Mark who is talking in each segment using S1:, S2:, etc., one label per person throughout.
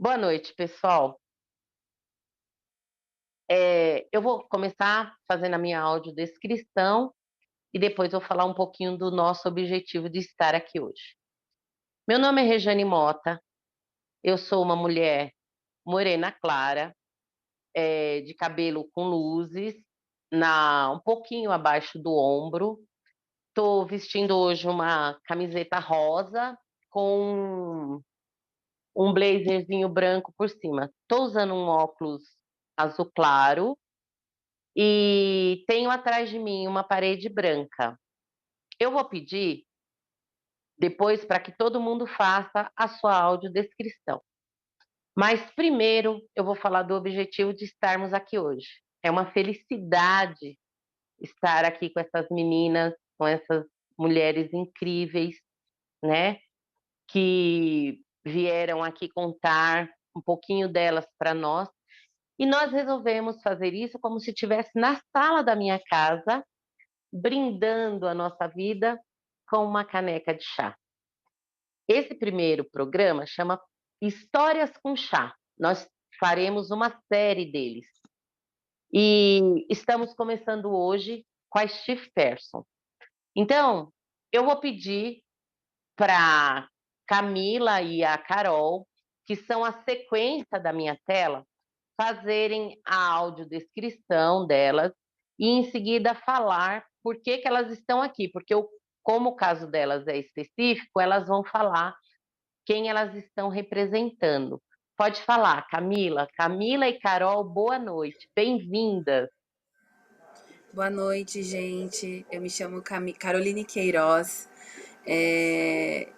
S1: Boa noite, pessoal. Eu vou começar fazendo a minha audiodescrição e depois vou falar um pouquinho do nosso objetivo de estar aqui hoje. Meu nome é Rejane Mota, eu sou uma mulher morena clara, de cabelo com luzes, um pouquinho abaixo do ombro. Estou vestindo hoje uma camiseta rosa com um blazerzinho branco por cima. Estou usando um óculos azul claro. E tenho atrás de mim uma parede branca. Eu vou pedir depois para que todo mundo faça a sua audiodescrição. Mas primeiro eu vou falar do objetivo de estarmos aqui hoje. É uma felicidade estar aqui com essas meninas, com essas mulheres incríveis, né? Que vieram aqui contar um pouquinho delas para nós. E nós resolvemos fazer isso como se estivesse na sala da minha casa, brindando a nossa vida com uma caneca de chá. Esse primeiro programa chama Histórias com Chá. Nós faremos uma série deles. E estamos começando hoje com a Steve Person. Então, eu vou pedir para Camila e a Carol, que são a sequência da minha tela, fazerem a audiodescrição delas e em seguida falar por que elas estão aqui, porque como o caso delas é específico, elas vão falar quem elas estão representando. Pode falar, Camila. Camila e Carol, boa noite, bem-vindas.
S2: Boa noite, gente. Eu me chamo Caroline Queiroz.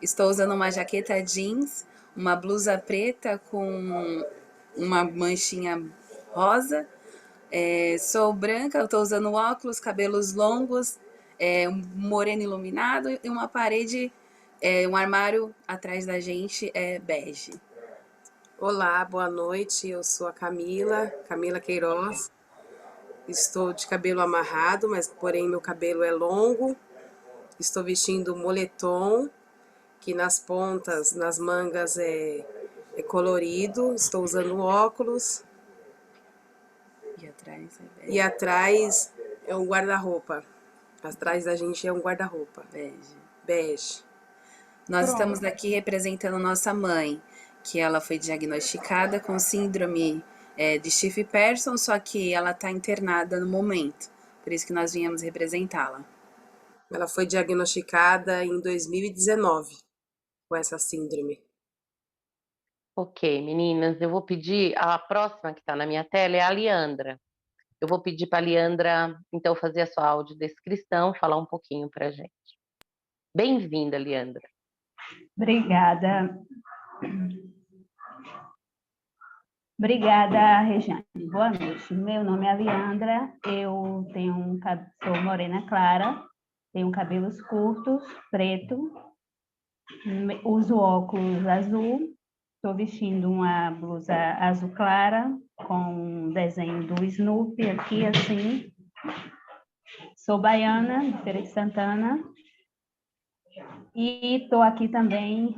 S2: Estou usando uma jaqueta jeans, uma blusa preta com uma manchinha rosa. Sou branca, eu estou usando óculos, cabelos longos, um moreno iluminado e uma parede, um armário atrás da gente é bege.
S3: Olá, boa noite. Eu sou a Camila Queiroz. Estou de cabelo amarrado, mas porém meu cabelo é longo. Estou vestindo moletom, que nas pontas, nas mangas é colorido. Estou usando óculos
S2: E atrás é
S3: e atrás é um guarda-roupa. Atrás da gente é um guarda-roupa
S2: bege.
S3: bege.
S2: Nós
S3: Pronto.
S2: estamos aqui representando nossa mãe, que ela foi diagnosticada com síndrome de Stiff Person, só que ela está internada no momento. Por isso que nós viemos representá-la.
S3: Ela foi diagnosticada em 2019 com essa síndrome.
S1: Ok, meninas, eu vou pedir, a próxima que está na minha tela é a Leandra. Eu vou pedir para a Leandra, então, fazer a sua audiodescrição, falar um pouquinho para a gente. Bem-vinda, Leandra.
S4: Obrigada. Obrigada, Rejane. Boa noite. Meu nome é Leandra, eu sou morena clara, tenho cabelos curtos, preto, uso óculos azul, estou vestindo uma blusa azul clara, com um desenho do Snoopy aqui, assim. Sou baiana, de Feira de Santana, e estou aqui também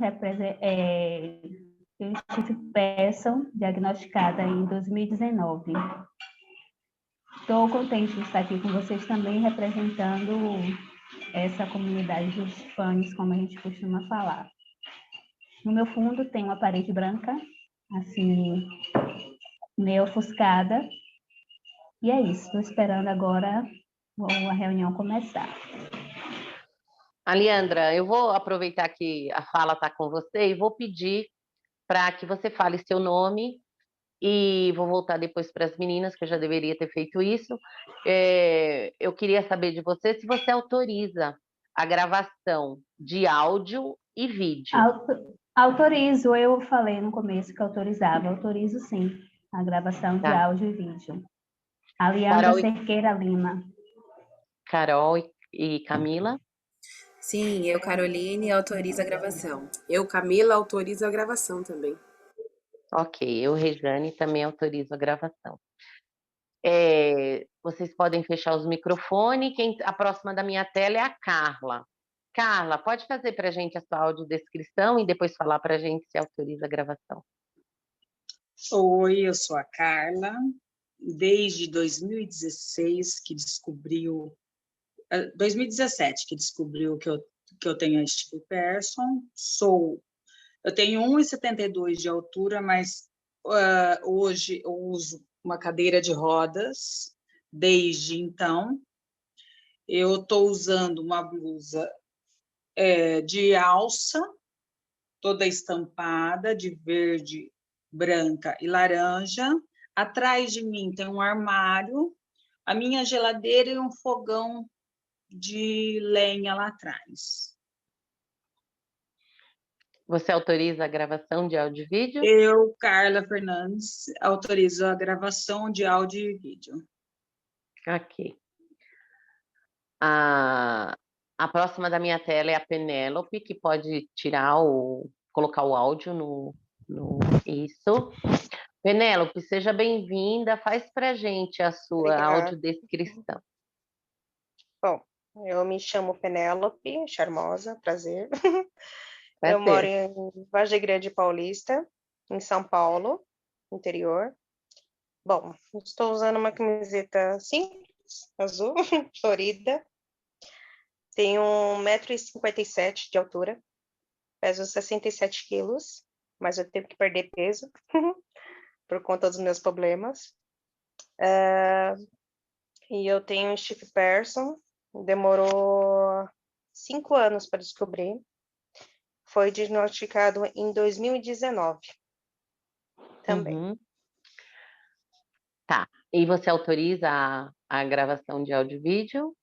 S4: eu estive Person, diagnosticada em 2019. Estou contente de estar aqui com vocês também, representando essa comunidade dos fãs, como a gente costuma falar. No meu fundo tem uma parede branca, assim, meio ofuscada. E é isso, estou esperando agora a reunião começar.
S1: Leandra, eu vou aproveitar que a fala está com você e vou pedir para que você fale seu nome e vou voltar depois para as meninas, que eu já deveria ter feito isso. Eu queria saber de você se você autoriza a gravação de áudio e vídeo.
S4: Autorizo, eu falei no começo que autorizava, autorizo sim a gravação de
S1: Tá.
S4: áudio e vídeo. A Leandra
S1: Carol,
S4: Cerqueira Lima.
S1: Carol e Camila.
S2: Sim, eu, Caroline, autorizo a gravação.
S3: Eu, Camila, autorizo a gravação também.
S1: Ok, eu, Rejane, também autorizo a gravação. Vocês podem fechar os microfones. A próxima da minha tela é a Carla. Carla, pode fazer para a gente a sua audiodescrição e depois falar para a gente se autoriza a gravação.
S5: Oi, eu sou a Carla. Desde 2016 que descobriu, 2017 que descobriu que eu tenho a Steve Person. Eu tenho 1,72 de altura, mas hoje eu uso uma cadeira de rodas. Desde então, eu estou usando uma blusa de alça, toda estampada, de verde, branca e laranja. Atrás de mim tem um armário, a minha geladeira e um fogão de lenha lá atrás.
S1: Você autoriza a gravação de áudio e vídeo?
S5: Eu, Carla Fernandes, autorizo a gravação de áudio e vídeo.
S1: Ok. A próxima da minha tela é a Penélope, que pode colocar o áudio no isso. Penélope, seja bem-vinda. Faz pra gente a sua
S6: Obrigada.
S1: audiodescrição.
S6: Bom, eu me chamo Penélope, charmosa, prazer. Eu
S1: Prazer.
S6: moro em Vargem Grande Paulista, em São Paulo, interior. Bom, estou usando uma camiseta simples, azul, florida. Tenho 1,57 m de altura, peso 67 quilos, mas eu tenho que perder peso por conta dos meus problemas. E eu tenho um Steve Person, demorou 5 anos para descobrir. Foi diagnosticado em 2019 também.
S1: Uhum. Tá. E você autoriza a gravação de áudio e vídeo?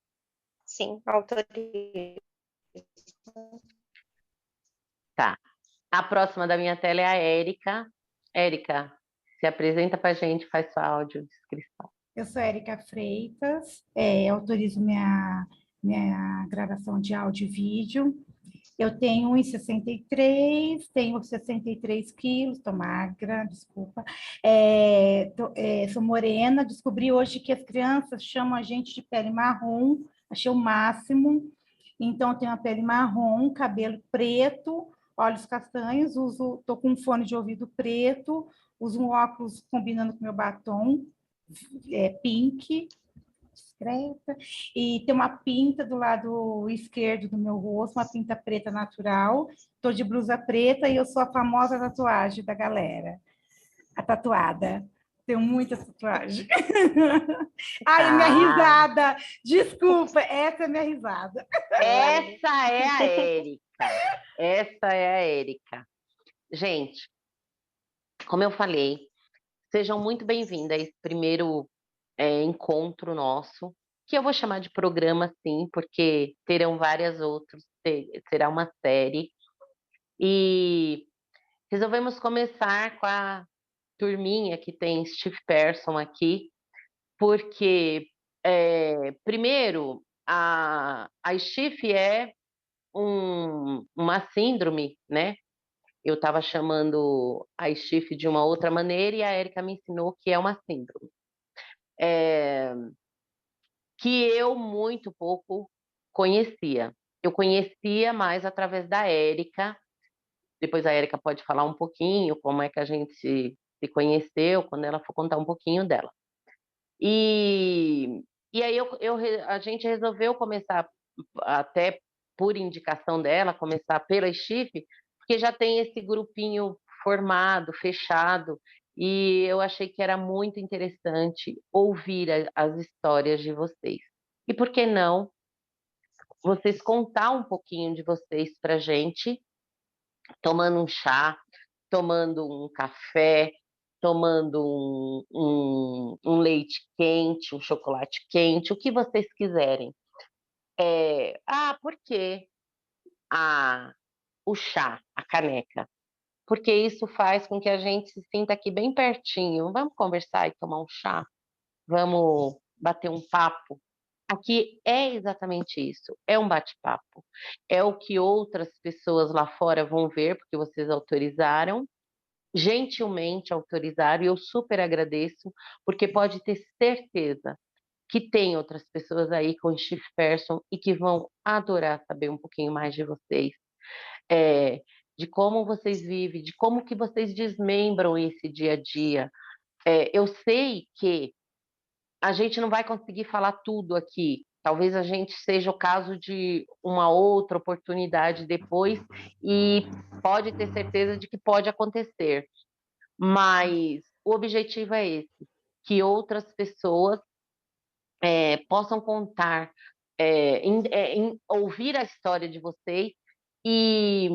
S6: Sim, autorizo.
S1: Tá. A próxima da minha tela é a Érica. Érica, se apresenta pra gente, faz sua audiodescrição.
S7: Eu sou Érica Freitas, autorizo minha gravação de áudio e vídeo. Eu tenho 1,63, tenho 63 quilos, estou magra, desculpa. Sou morena, descobri hoje que as crianças chamam a gente de pele marrom, achei o máximo. Então, eu tenho a pele marrom, cabelo preto, olhos castanhos, estou com um fone de ouvido preto, uso um óculos combinando com meu batom, pink, discreta, e tem uma pinta do lado esquerdo do meu rosto, uma pinta preta natural, estou de blusa preta e eu sou a famosa tatuagem da galera, a tatuada. Tenho muita tatuagem. Ai, minha risada! Desculpa, essa é minha risada.
S1: Essa é a Érica. Essa é a Érica. Gente, como eu falei, sejam muito bem-vindas a esse primeiro encontro nosso, que eu vou chamar de programa, sim, porque terão várias outros, será uma série. E resolvemos começar com a turminha que tem Steve Person aqui, porque, primeiro, a Steve é uma síndrome, né? Eu estava chamando a Steve de uma outra maneira e a Érica me ensinou que é uma síndrome. Que eu muito pouco conhecia. Eu conhecia mais através da Érica. Depois a Érica pode falar um pouquinho como é que a gente se conheceu, quando ela for contar um pouquinho dela. E aí a gente resolveu começar, até por indicação dela, começar pela Chifre, porque já tem esse grupinho formado, fechado, e eu achei que era muito interessante ouvir as histórias de vocês. E por que não vocês contar um pouquinho de vocês para gente, tomando um chá, tomando um café, tomando um leite quente, um chocolate quente, o que vocês quiserem. Por que o chá, a caneca? Porque isso faz com que a gente se sinta aqui bem pertinho. Vamos conversar e tomar um chá? Vamos bater um papo? Aqui é exatamente isso, é um bate-papo. É o que outras pessoas lá fora vão ver, porque vocês autorizaram, gentilmente autorizaram, e eu super agradeço, porque pode ter certeza que tem outras pessoas aí com Steve Person e que vão adorar saber um pouquinho mais de vocês. de como vocês vivem, de como que vocês desmembram esse dia a dia. Eu sei que a gente não vai conseguir falar tudo aqui. Talvez a gente seja o caso de uma outra oportunidade depois, e pode ter certeza de que pode acontecer. Mas o objetivo é esse, que outras pessoas possam contar, ouvir a história de vocês e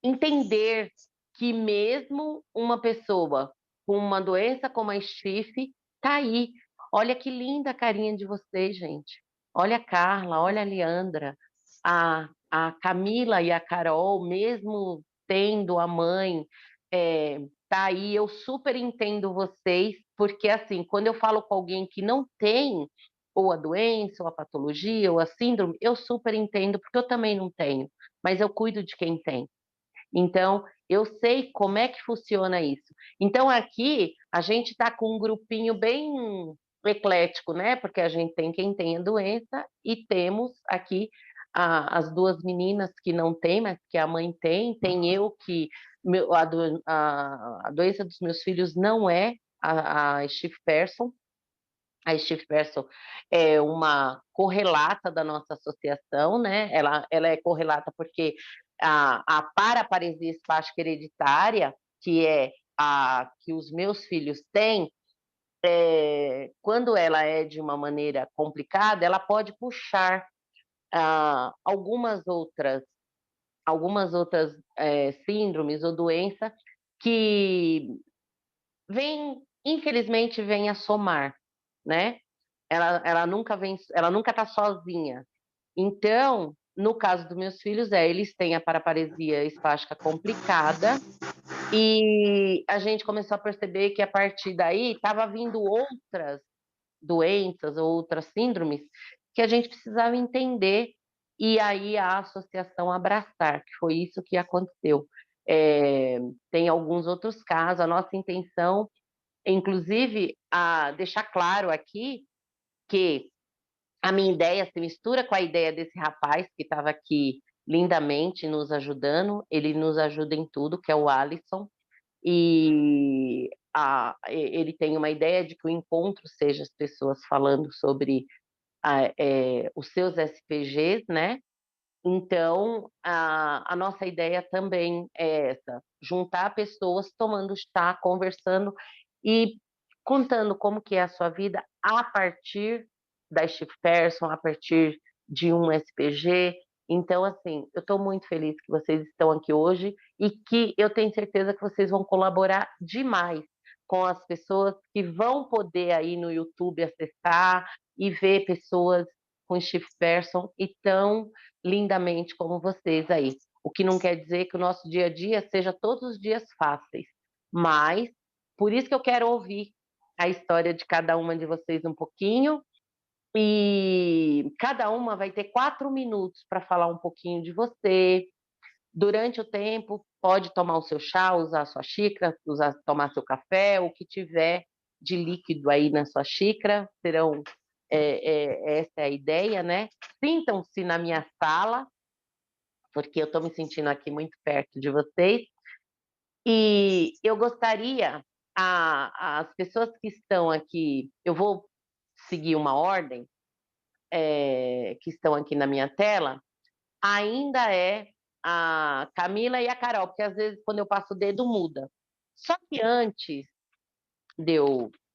S1: entender que mesmo uma pessoa com uma doença como a Stiph tá aí. Olha que linda a carinha de vocês, gente. Olha a Carla, olha a Leandra, a Camila e a Carol, mesmo tendo a mãe, tá aí. Eu super entendo vocês, porque assim, quando eu falo com alguém que não tem ou a doença, ou a patologia, ou a síndrome, eu super entendo, porque eu também não tenho, mas eu cuido de quem tem. Então, eu sei como é que funciona isso. Então, aqui, a gente está com um grupinho bem eclético, né? Porque a gente tem quem tem a doença e temos aqui as duas meninas que não têm, mas que a mãe tem eu que a doença dos meus filhos não é a Steph Person. A Steve Person é uma correlata da nossa associação, né? Ela é correlata porque a paraparesia espástica hereditária, que é a que os meus filhos têm, quando ela é de uma maneira complicada, ela pode puxar algumas outras síndromes ou doenças que infelizmente, vem a somar, né? Ela nunca está sozinha. Então, no caso dos meus filhos, eles têm a paraparesia espástica complicada, e a gente começou a perceber que a partir daí estava vindo outras doenças ou outras síndromes que a gente precisava entender, e aí a associação abraçar, que foi isso que aconteceu. Tem alguns outros casos, a nossa intenção, inclusive, a deixar claro aqui que a minha ideia se mistura com a ideia desse rapaz que estava aqui lindamente nos ajudando. Ele nos ajuda em tudo, que é o Alisson, e ele tem uma ideia de que o encontro seja as pessoas falando sobre os seus SPGs, né? Então, a nossa ideia também é essa: juntar pessoas tomando chá, conversando e contando como que é a sua vida a partir da Steve Person, a partir de um SPG. Então, assim, eu estou muito feliz que vocês estão aqui hoje e que eu tenho certeza que vocês vão colaborar demais com as pessoas que vão poder aí no YouTube acessar e ver pessoas com Steve Person e tão lindamente como vocês aí. O que não quer dizer que o nosso dia a dia seja todos os dias fáceis, mas por isso que eu quero ouvir a história de cada uma de vocês um pouquinho, e cada uma vai ter 4 minutos para falar um pouquinho de você. Durante o tempo, pode tomar o seu chá, usar a sua xícara, tomar seu café, o que tiver de líquido aí na sua xícara, essa é a ideia, né? Sintam-se na minha sala, porque eu estou me sentindo aqui muito perto de vocês, e eu gostaria, as pessoas que estão aqui, eu vou seguir uma ordem, que estão aqui na minha tela, ainda é a Camila e a Carol, porque às vezes quando eu passo o dedo muda. Só que antes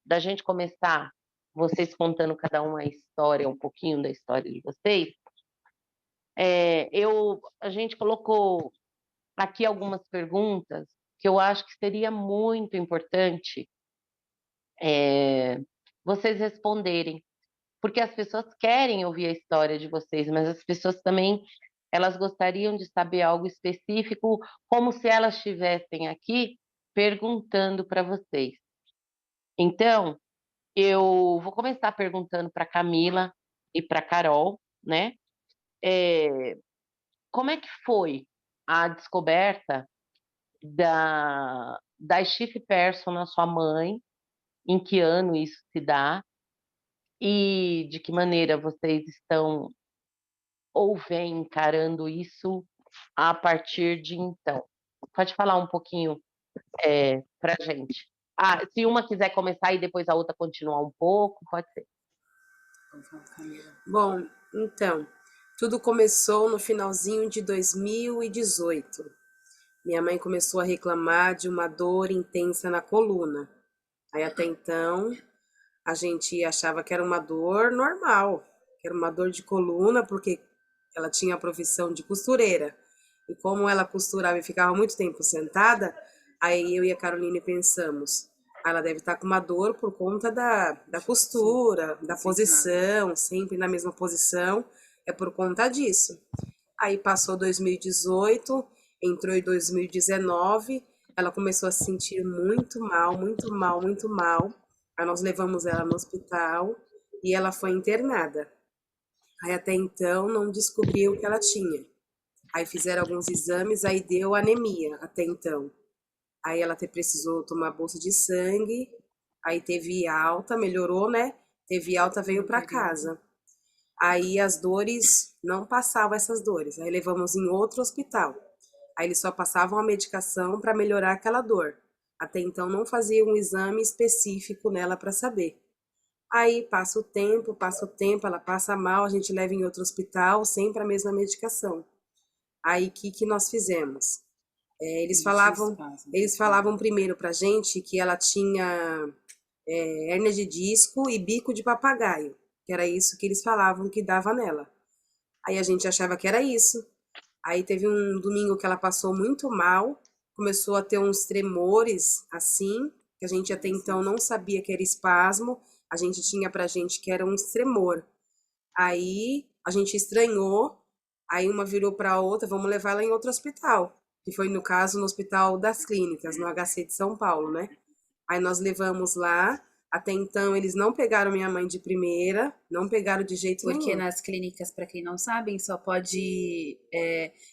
S1: da gente começar, vocês contando cada uma a história, um pouquinho da história de vocês, a gente colocou aqui algumas perguntas que eu acho que seria muito importante vocês responderem, porque as pessoas querem ouvir a história de vocês, mas as pessoas também, elas gostariam de saber algo específico, como se elas estivessem aqui perguntando para vocês. Então, eu vou começar perguntando para Camila e para Carol, né? Como é que foi a descoberta da Steph Person na sua mãe? Em que ano isso se dá? E de que maneira vocês estão ou vêm encarando isso a partir de então? Pode falar um pouquinho para a gente. Se uma quiser começar e depois a outra continuar um pouco, pode ser.
S3: Bom, então, tudo começou no finalzinho de 2018. Minha mãe começou a reclamar de uma dor intensa na coluna. Aí até então a gente achava que era uma dor normal, que era uma dor de coluna, porque ela tinha a profissão de costureira. E como ela costurava e ficava muito tempo sentada, aí eu e a Caroline pensamos, ela deve estar com uma dor por conta da costura, da posição, sempre na mesma posição, é por conta disso. Aí passou 2018, entrou em 2019, ela começou a se sentir muito mal, muito mal, muito mal. Aí nós levamos ela no hospital e ela foi internada. Aí até então não descobriu o que ela tinha. Aí fizeram alguns exames, aí deu anemia até então. Aí ela precisou tomar bolsa de sangue, aí teve alta, melhorou, né? Teve alta, veio para casa. Aí as dores, não passavam essas dores. Aí levamos em outro hospital. Aí eles só passavam a medicação para melhorar aquela dor. Até então não faziam um exame específico nela para saber. Aí passa o tempo, ela passa mal, a gente leva em outro hospital, sempre a mesma medicação. Aí o que nós fizemos? Eles falavam primeiro pra gente que ela tinha hérnia de disco e bico de papagaio, que era isso que eles falavam que dava nela. Aí a gente achava que era isso. Aí teve um domingo que ela passou muito mal, começou a ter uns tremores assim, que a gente até então não sabia que era espasmo, a gente tinha pra gente que era um tremor. Aí a gente estranhou, aí uma virou pra outra, vamos levar ela em outro hospital, que foi no caso no Hospital das Clínicas, no HC de São Paulo, né? Aí nós levamos lá, até então eles não pegaram minha mãe de primeira, não pegaram de jeito nenhum.
S2: Porque nas clínicas, para quem não sabem, só pode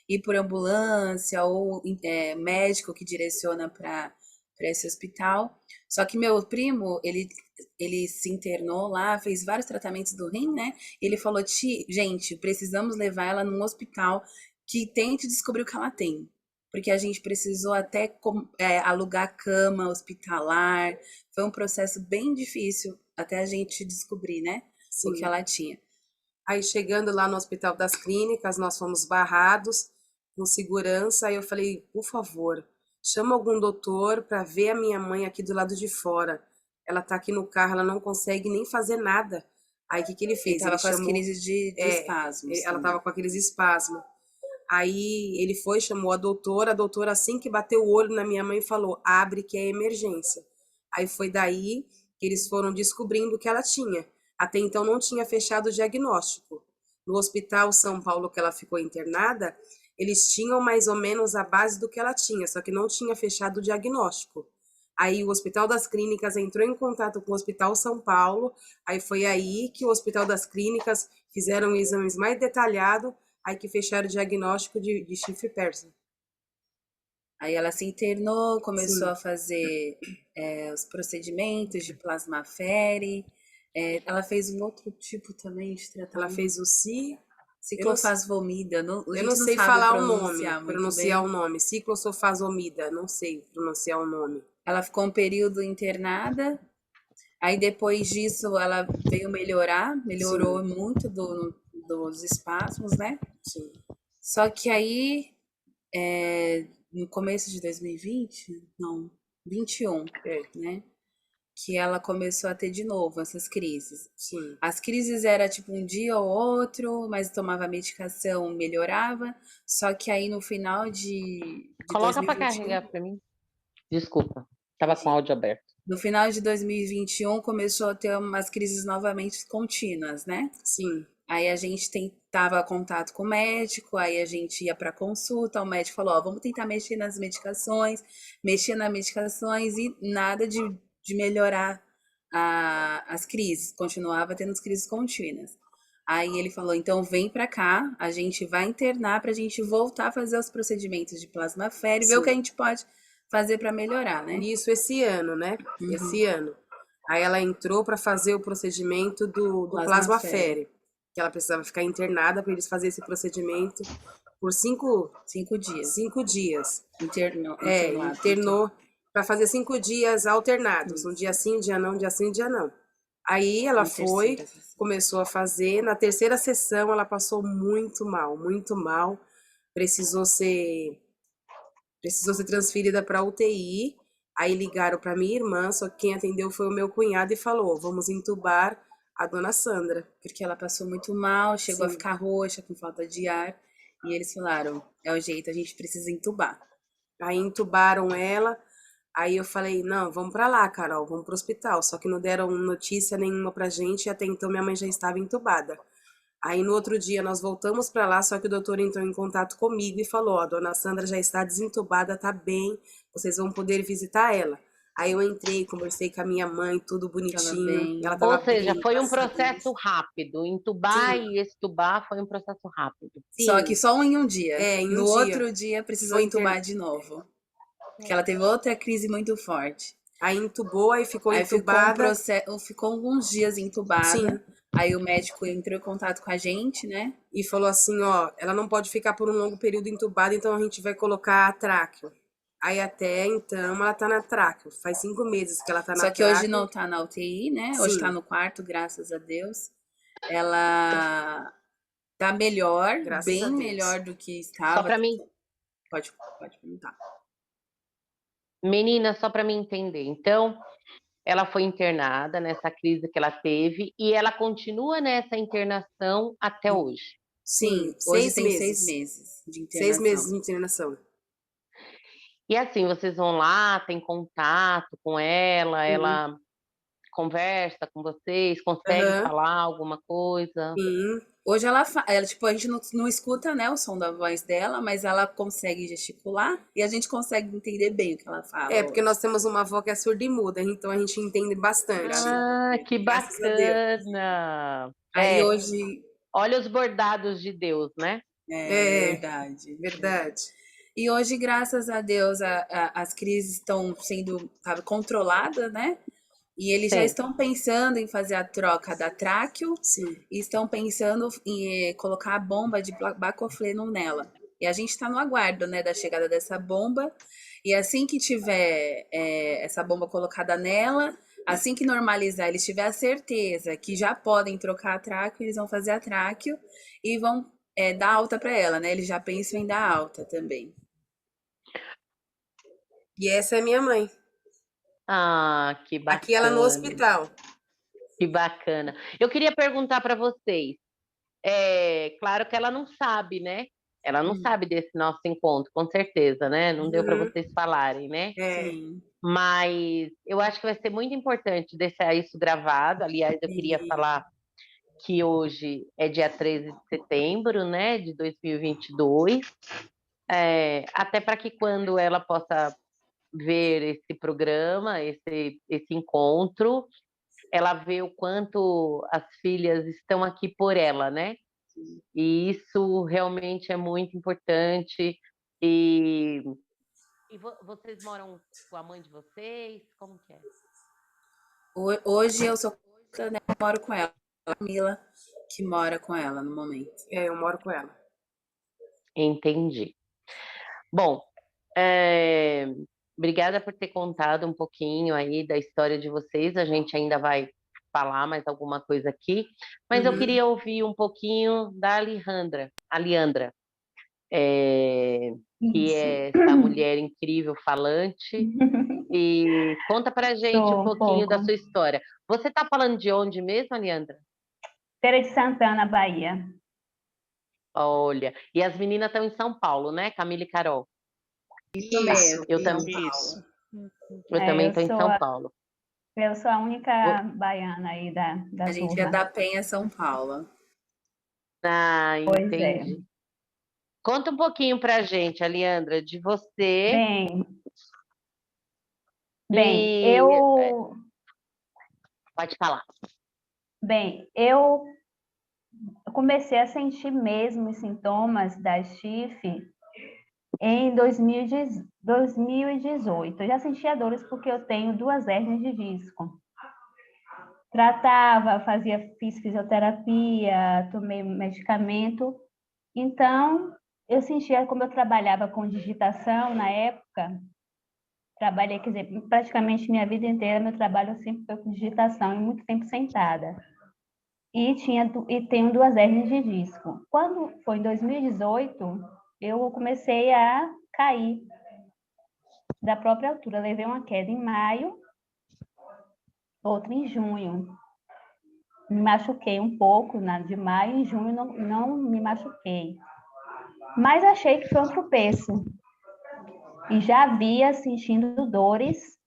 S2: ir por ambulância ou médico que direciona para esse hospital. Só que meu primo, ele se internou lá, fez vários tratamentos do rim, né? Ele falou, gente, precisamos levar ela num hospital que tente descobrir o que ela tem. Porque a gente precisou até alugar cama hospitalar. Foi um processo bem difícil até a gente descobrir, né?
S3: Sim.
S2: O que ela tinha.
S3: Aí chegando lá no Hospital das Clínicas, nós fomos barrados com segurança. Aí eu falei, por favor, chama algum doutor para ver a minha mãe aqui do lado de fora. Ela tá aqui no carro, ela não consegue nem fazer nada. Aí o que ele fez?
S2: Ele tava com as crises de espasmos.
S3: Ela tava com aqueles espasmos. Aí ele foi, chamou a doutora assim que bateu o olho na minha mãe falou, abre que é emergência. Aí foi daí que eles foram descobrindo o que ela tinha. Até então não tinha fechado o diagnóstico. No Hospital São Paulo que ela ficou internada, eles tinham mais ou menos a base do que ela tinha, só que não tinha fechado o diagnóstico. Aí o Hospital das Clínicas entrou em contato com o Hospital São Paulo, aí foi aí que o Hospital das Clínicas fizeram exames mais detalhados, aí que fecharam o diagnóstico de chifre persa.
S2: Aí ela se internou, começou a fazer os procedimentos de plasmafere. Ela fez um outro tipo também de tratamento.
S3: Ela fez o
S2: ciclofosfamida.
S3: Eu não sei falar o nome, pronunciar o nome. Ciclofosfamida, não sei pronunciar o nome.
S2: Ela ficou um período internada. Aí depois disso ela veio melhorou Sim. muito dos espasmos, né?
S3: Sim.
S2: Só que aí, no começo de 21, né? Que ela começou a ter de novo essas crises.
S3: Sim.
S2: As crises era tipo um dia ou outro, mas tomava medicação, melhorava. Só que aí no final de
S1: Coloca para carregar para mim. Desculpa, estava com o áudio aberto.
S2: No final de 2021 começou a ter umas crises novamente contínuas, né?
S3: Sim.
S2: Aí a gente tentava contato com o médico, aí a gente ia para consulta, o médico falou, vamos tentar mexer nas medicações e nada de melhorar as crises, continuava tendo as crises contínuas. Aí ele falou, então vem para cá, a gente vai internar para a gente voltar a fazer os procedimentos de plasmafere, ver o que a gente pode fazer para melhorar, né?
S3: Isso esse ano, né?
S2: Uhum.
S3: Esse ano. Aí ela entrou para fazer o procedimento do plasmafere, que ela precisava ficar internada para eles fazerem esse procedimento. por 5
S2: dias.
S3: 5 dias.
S2: Internado.
S3: Internou para fazer 5 dias alternados. Um dia sim, um dia não, um dia sim, um dia não. Aí ela foi, começou a fazer. Na terceira sessão, ela passou muito mal, muito mal. Precisou ser transferida para UTI. Aí ligaram para minha irmã, só que quem atendeu foi o meu cunhado e falou: vamos entubar a dona Sandra.
S2: Porque ela passou muito mal, chegou a
S3: Sim.
S2: ficar roxa, com falta de ar. E eles falaram: é o jeito, a gente precisa entubar.
S3: Aí entubaram ela. Aí eu falei: não, vamos para lá, Carol, vamos pro hospital. Só que não deram notícia nenhuma pra gente e até então minha mãe já estava entubada. Aí no outro dia nós voltamos para lá, só que o doutor entrou em contato comigo e falou: ó, a dona Sandra já está desentubada, tá bem, vocês vão poder visitar ela. Aí eu entrei, conversei com a minha mãe, tudo bonitinho. Ela tava
S1: Ou seja,
S3: bem,
S1: foi um
S3: graças a Deus.
S1: processo rápido. Entubar
S3: Sim.
S1: e extubar foi um processo rápido.
S2: Só
S3: Sim.
S2: que só em um dia.
S3: Em um
S2: no
S3: dia.
S2: outro dia precisou
S3: Foi
S2: entubar de novo. Porque ela teve outra crise muito forte.
S3: Aí entubou, aí ficou
S2: Aí
S3: entubada.
S2: ficou alguns dias entubada.
S3: Sim.
S2: Aí o médico entrou em contato com a gente, né?
S3: E falou assim, ó, ela não pode ficar por um longo período entubada, então a gente vai colocar a tráqueo. Aí até então ela tá na tráqueo. Faz 5 meses que ela tá na
S2: Só que
S3: tráqueo.
S2: hoje não tá na UTI, né?
S3: Sim.
S2: Hoje tá no quarto, graças a Deus. Ela tá melhor,
S3: Graças a
S2: bem
S3: Deus.
S2: melhor do que estava.
S1: Só para mim,
S2: Pode perguntar.
S1: menina, só para mim entender. Então, ela foi internada nessa crise que ela teve e ela continua nessa internação até hoje.
S2: Sim,
S3: seis
S2: hoje tem
S3: meses.
S2: 6 meses de
S3: 6
S2: internação.
S3: meses de internação.
S1: E assim, vocês vão lá, tem contato com ela, ela conversa com vocês, consegue
S3: Aham.
S1: falar alguma coisa?
S3: Sim.
S2: Hoje tipo, a gente não escuta, né, o som da voz dela, mas ela consegue gesticular e a gente consegue entender bem o que ela fala.
S3: É, porque nós temos uma avó que é surda e muda, então a gente entende bastante.
S1: Ah, que
S3: Graças a Deus.
S1: bacana!
S2: Aí
S1: É,
S2: hoje
S1: olha os bordados de Deus, né?
S2: é verdade.
S3: Verdade.
S2: E hoje, graças a Deus, as crises estão sendo, sabe, controladas, né? E eles já
S1: Sim.
S2: estão pensando em fazer a troca da tráqueo
S3: Sim.
S2: e estão pensando em colocar a bomba de bacofleno nela. E a gente está no aguardo, né, da chegada dessa bomba. E assim que tiver essa bomba colocada nela, assim que normalizar, eles tiverem a certeza que já podem trocar a tráqueo, eles vão fazer a tráqueo e vão dar alta para ela, né? Eles já pensam em dar alta também.
S3: E essa é minha mãe.
S1: Ah, que bacana.
S3: Aqui ela no hospital.
S1: Que bacana. Eu queria perguntar para vocês. Claro que ela não sabe, né? Ela não sabe desse nosso encontro, com certeza, né? Não deu para vocês falarem, né?
S2: Sim.
S1: Mas eu acho que vai ser muito importante deixar isso gravado. Aliás, eu queria falar que hoje é dia 13 de setembro, né, de 2022, até para que quando ela possa ver esse programa, esse encontro, ela vê o quanto as filhas estão aqui por ela, né? E isso realmente é muito importante. E vocês moram com a mãe de vocês? Como que é?
S2: Hoje eu sou, né, moro com ela. A Camila que mora com ela no momento.
S3: Eu moro com ela.
S1: Entendi. Bom, obrigada por ter contado um pouquinho aí da história de vocês. A gente ainda vai falar mais alguma coisa aqui, mas eu queria ouvir um pouquinho da Aliandra, que é essa mulher incrível, falante, e conta pra gente um pouquinho da sua história. Você tá falando de onde mesmo, Aliandra?
S4: Feira de Santana, Bahia.
S1: Olha, e as meninas estão em São Paulo, né? Camila e Carol.
S2: Isso mesmo.
S1: Eu também estou em São Paulo.
S4: Eu sou a única baiana aí da
S2: A gente
S4: turma.
S2: é da Penha, São Paulo.
S1: Ah,
S4: Pois
S1: entendi. Conta um pouquinho pra gente, Aliandra, de você.
S4: Bem, eu...
S1: Pode falar.
S4: Bem, eu comecei a sentir mesmo os sintomas da chifre em 2018. Eu já sentia dores porque eu tenho 2 hérnias de disco. Tratava, fiz fisioterapia, tomei medicamento. Então, eu sentia, como eu trabalhava com digitação na época, trabalhei, quer dizer, praticamente minha vida inteira, meu trabalho sempre foi com digitação e muito tempo sentada. E tenho 2 hérnias de disco. Quando foi em 2018, eu comecei a cair da própria altura. Levei uma queda em maio, outra em junho. Me machuquei um pouco de maio, em junho não me machuquei. Mas achei que foi um tropeço. E já havia sentindo dores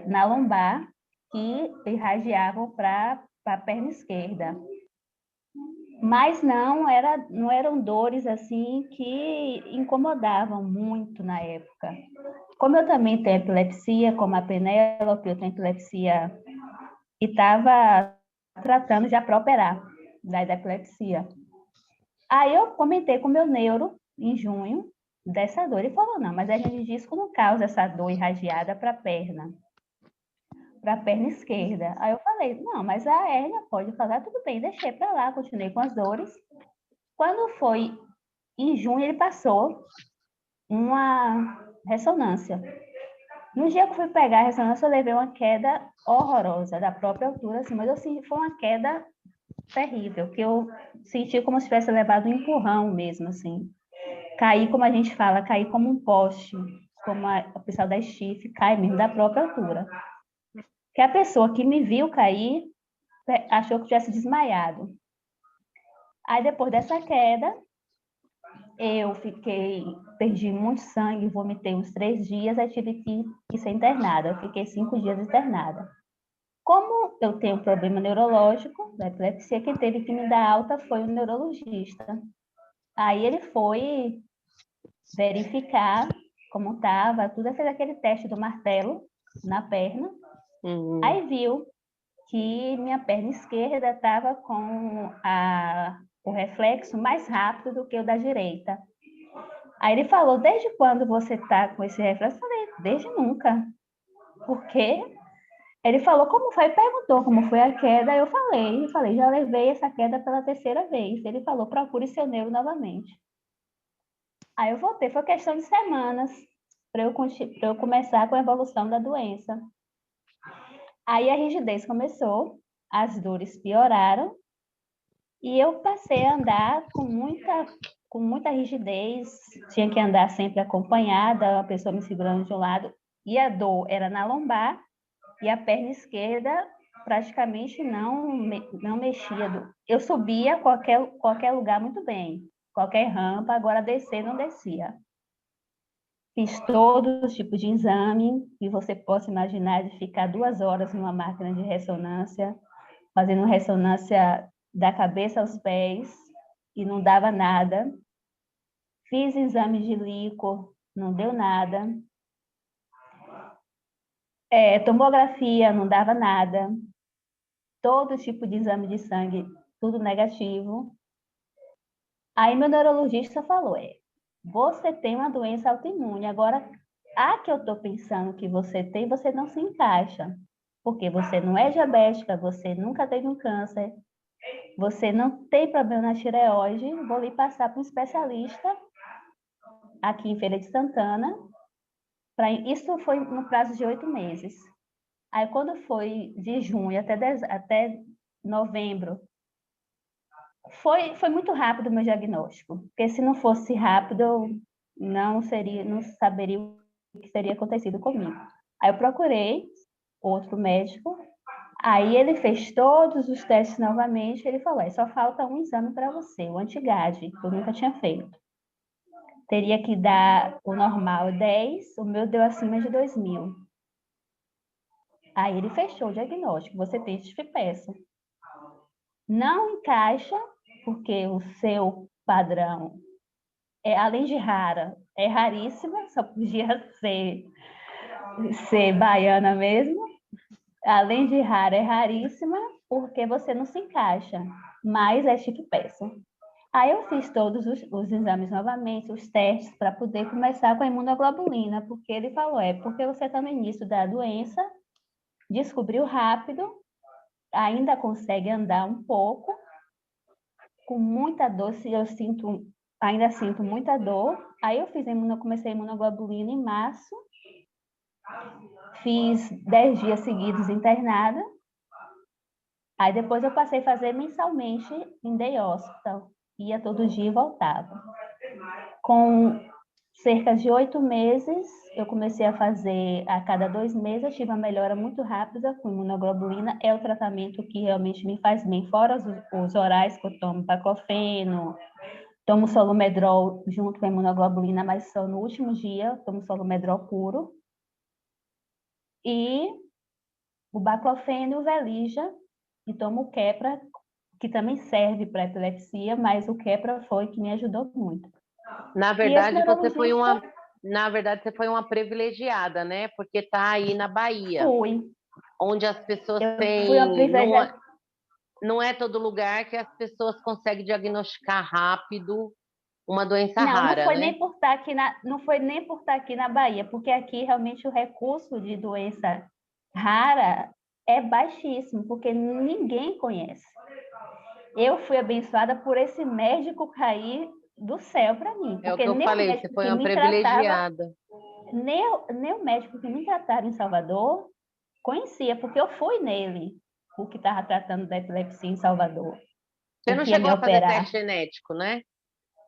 S4: na lombar que irradiavam para a perna esquerda. Mas não eram dores assim que incomodavam muito na época. Como eu também tenho epilepsia, como a Penélope, eu tenho epilepsia e estava tratando já para operar da epilepsia. Aí eu comentei com o meu neuro em junho dessa dor. Ele falou, não, mas a hernia de disco não causa essa dor irradiada para a perna esquerda. Aí eu falei, não, mas a hérnia pode falar, tudo bem, deixei para lá, continuei com as dores. Quando foi em junho, ele passou uma ressonância. No dia que eu fui pegar a ressonância, eu levei uma queda horrorosa da própria altura, assim, mas eu senti foi uma queda terrível, que eu senti como se tivesse levado um empurrão mesmo, assim. Caí, como a gente fala, caí como um poste, como o pessoal da estife cai mesmo da própria altura. Que a pessoa que me viu cair achou que eu tivesse desmaiado. Aí, depois dessa queda, eu perdi muito sangue, vomitei uns 3 dias, aí tive que ser internada. Eu fiquei 5 dias internada. Como eu tenho um problema neurológico, da epilepsia, quem teve que me dar alta foi o neurologista. Aí ele foi verificar como estava, tudo, fez aquele teste do martelo na perna. Aí viu que minha perna esquerda estava com o reflexo mais rápido do que o da direita. Aí ele falou, desde quando você está com esse reflexo? Eu falei, desde nunca. Por quê? Ele falou, como foi? Perguntou como foi a queda. Eu falei, já levei essa queda pela 3ª vez. Ele falou, procure seu neuro novamente. Aí eu voltei, foi questão de semanas para eu começar com a evolução da doença. Aí a rigidez começou, as dores pioraram, e eu passei a andar com muita rigidez, tinha que andar sempre acompanhada, a pessoa me segurando de um lado, e a dor era na lombar, e a perna esquerda praticamente não mexia. Eu subia qualquer lugar muito bem, qualquer rampa, agora descer não descia. Fiz todos os tipos de exame que você possa imaginar, de ficar 2 horas numa máquina de ressonância, fazendo ressonância da cabeça aos pés, e não dava nada. Fiz exame de líquor, não deu nada. Tomografia, não dava nada. Todo tipo de exame de sangue, tudo negativo. Aí meu neurologista falou, você tem uma doença autoimune, agora a que eu estou pensando que você tem, você não se encaixa, porque você não é diabética, você nunca teve um câncer, você não tem problema na tireoide, vou lhe passar para um especialista aqui em Feira de Santana. Isso foi no prazo de 8 meses. Aí, quando foi de junho até novembro, foi muito rápido o meu diagnóstico, porque se não fosse rápido, eu não saberia o que teria acontecido comigo. Aí eu procurei outro médico, aí ele fez todos os testes novamente, ele falou, só falta um exame para você, o anti-GAD, que eu nunca tinha feito. Teria que dar o normal 10, o meu deu acima de 2.000. Aí ele fechou o diagnóstico, você tem estife-peça. Não encaixa, porque o seu padrão, além de rara, é raríssima, só podia ser baiana mesmo. Além de rara, é raríssima, porque você não se encaixa, mas é estife-peça. Aí eu fiz todos os exames novamente, os testes, para poder começar com a imunoglobulina, porque ele falou, porque você está no início da doença, descobriu rápido, ainda consegue andar um pouco, com muita dor, eu sinto ainda sinto muita dor. Aí eu comecei a imunoglobulina em março, fiz 10 dias seguidos internada. Aí depois eu passei a fazer mensalmente em day hospital. Ia todo dia e voltava. Com cerca de 8 meses, eu comecei a fazer a cada 2 meses, eu tive uma melhora muito rápida com imunoglobulina. É o tratamento que realmente me faz bem, fora os orais que eu tomo baclofeno, tomo solumedrol junto com a imunoglobulina, mas só no último dia, eu tomo solumedrol puro. E o baclofeno e o Velija, e tomo o Keppra, que também serve para epilepsia, mas o Keppra foi que me ajudou muito.
S1: Na
S4: E esse
S1: verdade, você foi
S4: neurologista,
S1: uma privilegiada, né? Porque está aí na Bahia,
S4: fui.
S1: onde as pessoas
S4: Eu fui uma
S1: têm.
S4: privilegiada.
S1: Não é todo lugar que as pessoas conseguem diagnosticar rápido uma doença
S4: Não, não
S1: rara,
S4: foi
S1: né?
S4: nem por estar aqui não foi nem por estar aqui na Bahia, porque aqui realmente o recurso de doença rara é baixíssimo, porque ninguém conhece. Eu fui abençoada por esse médico cair do céu para mim,
S1: É o
S4: porque
S1: que eu
S4: nem o
S1: falei, você
S4: médico
S1: foi
S4: que
S1: uma
S4: me tratava,
S1: privilegiada.
S4: nem o médico que me tratava em Salvador conhecia, porque eu fui nele, o que estava tratando da epilepsia em Salvador,
S1: Você
S4: o
S1: não
S4: que ia
S1: chegou
S4: me
S1: a fazer
S4: operar.
S1: teste genético, né?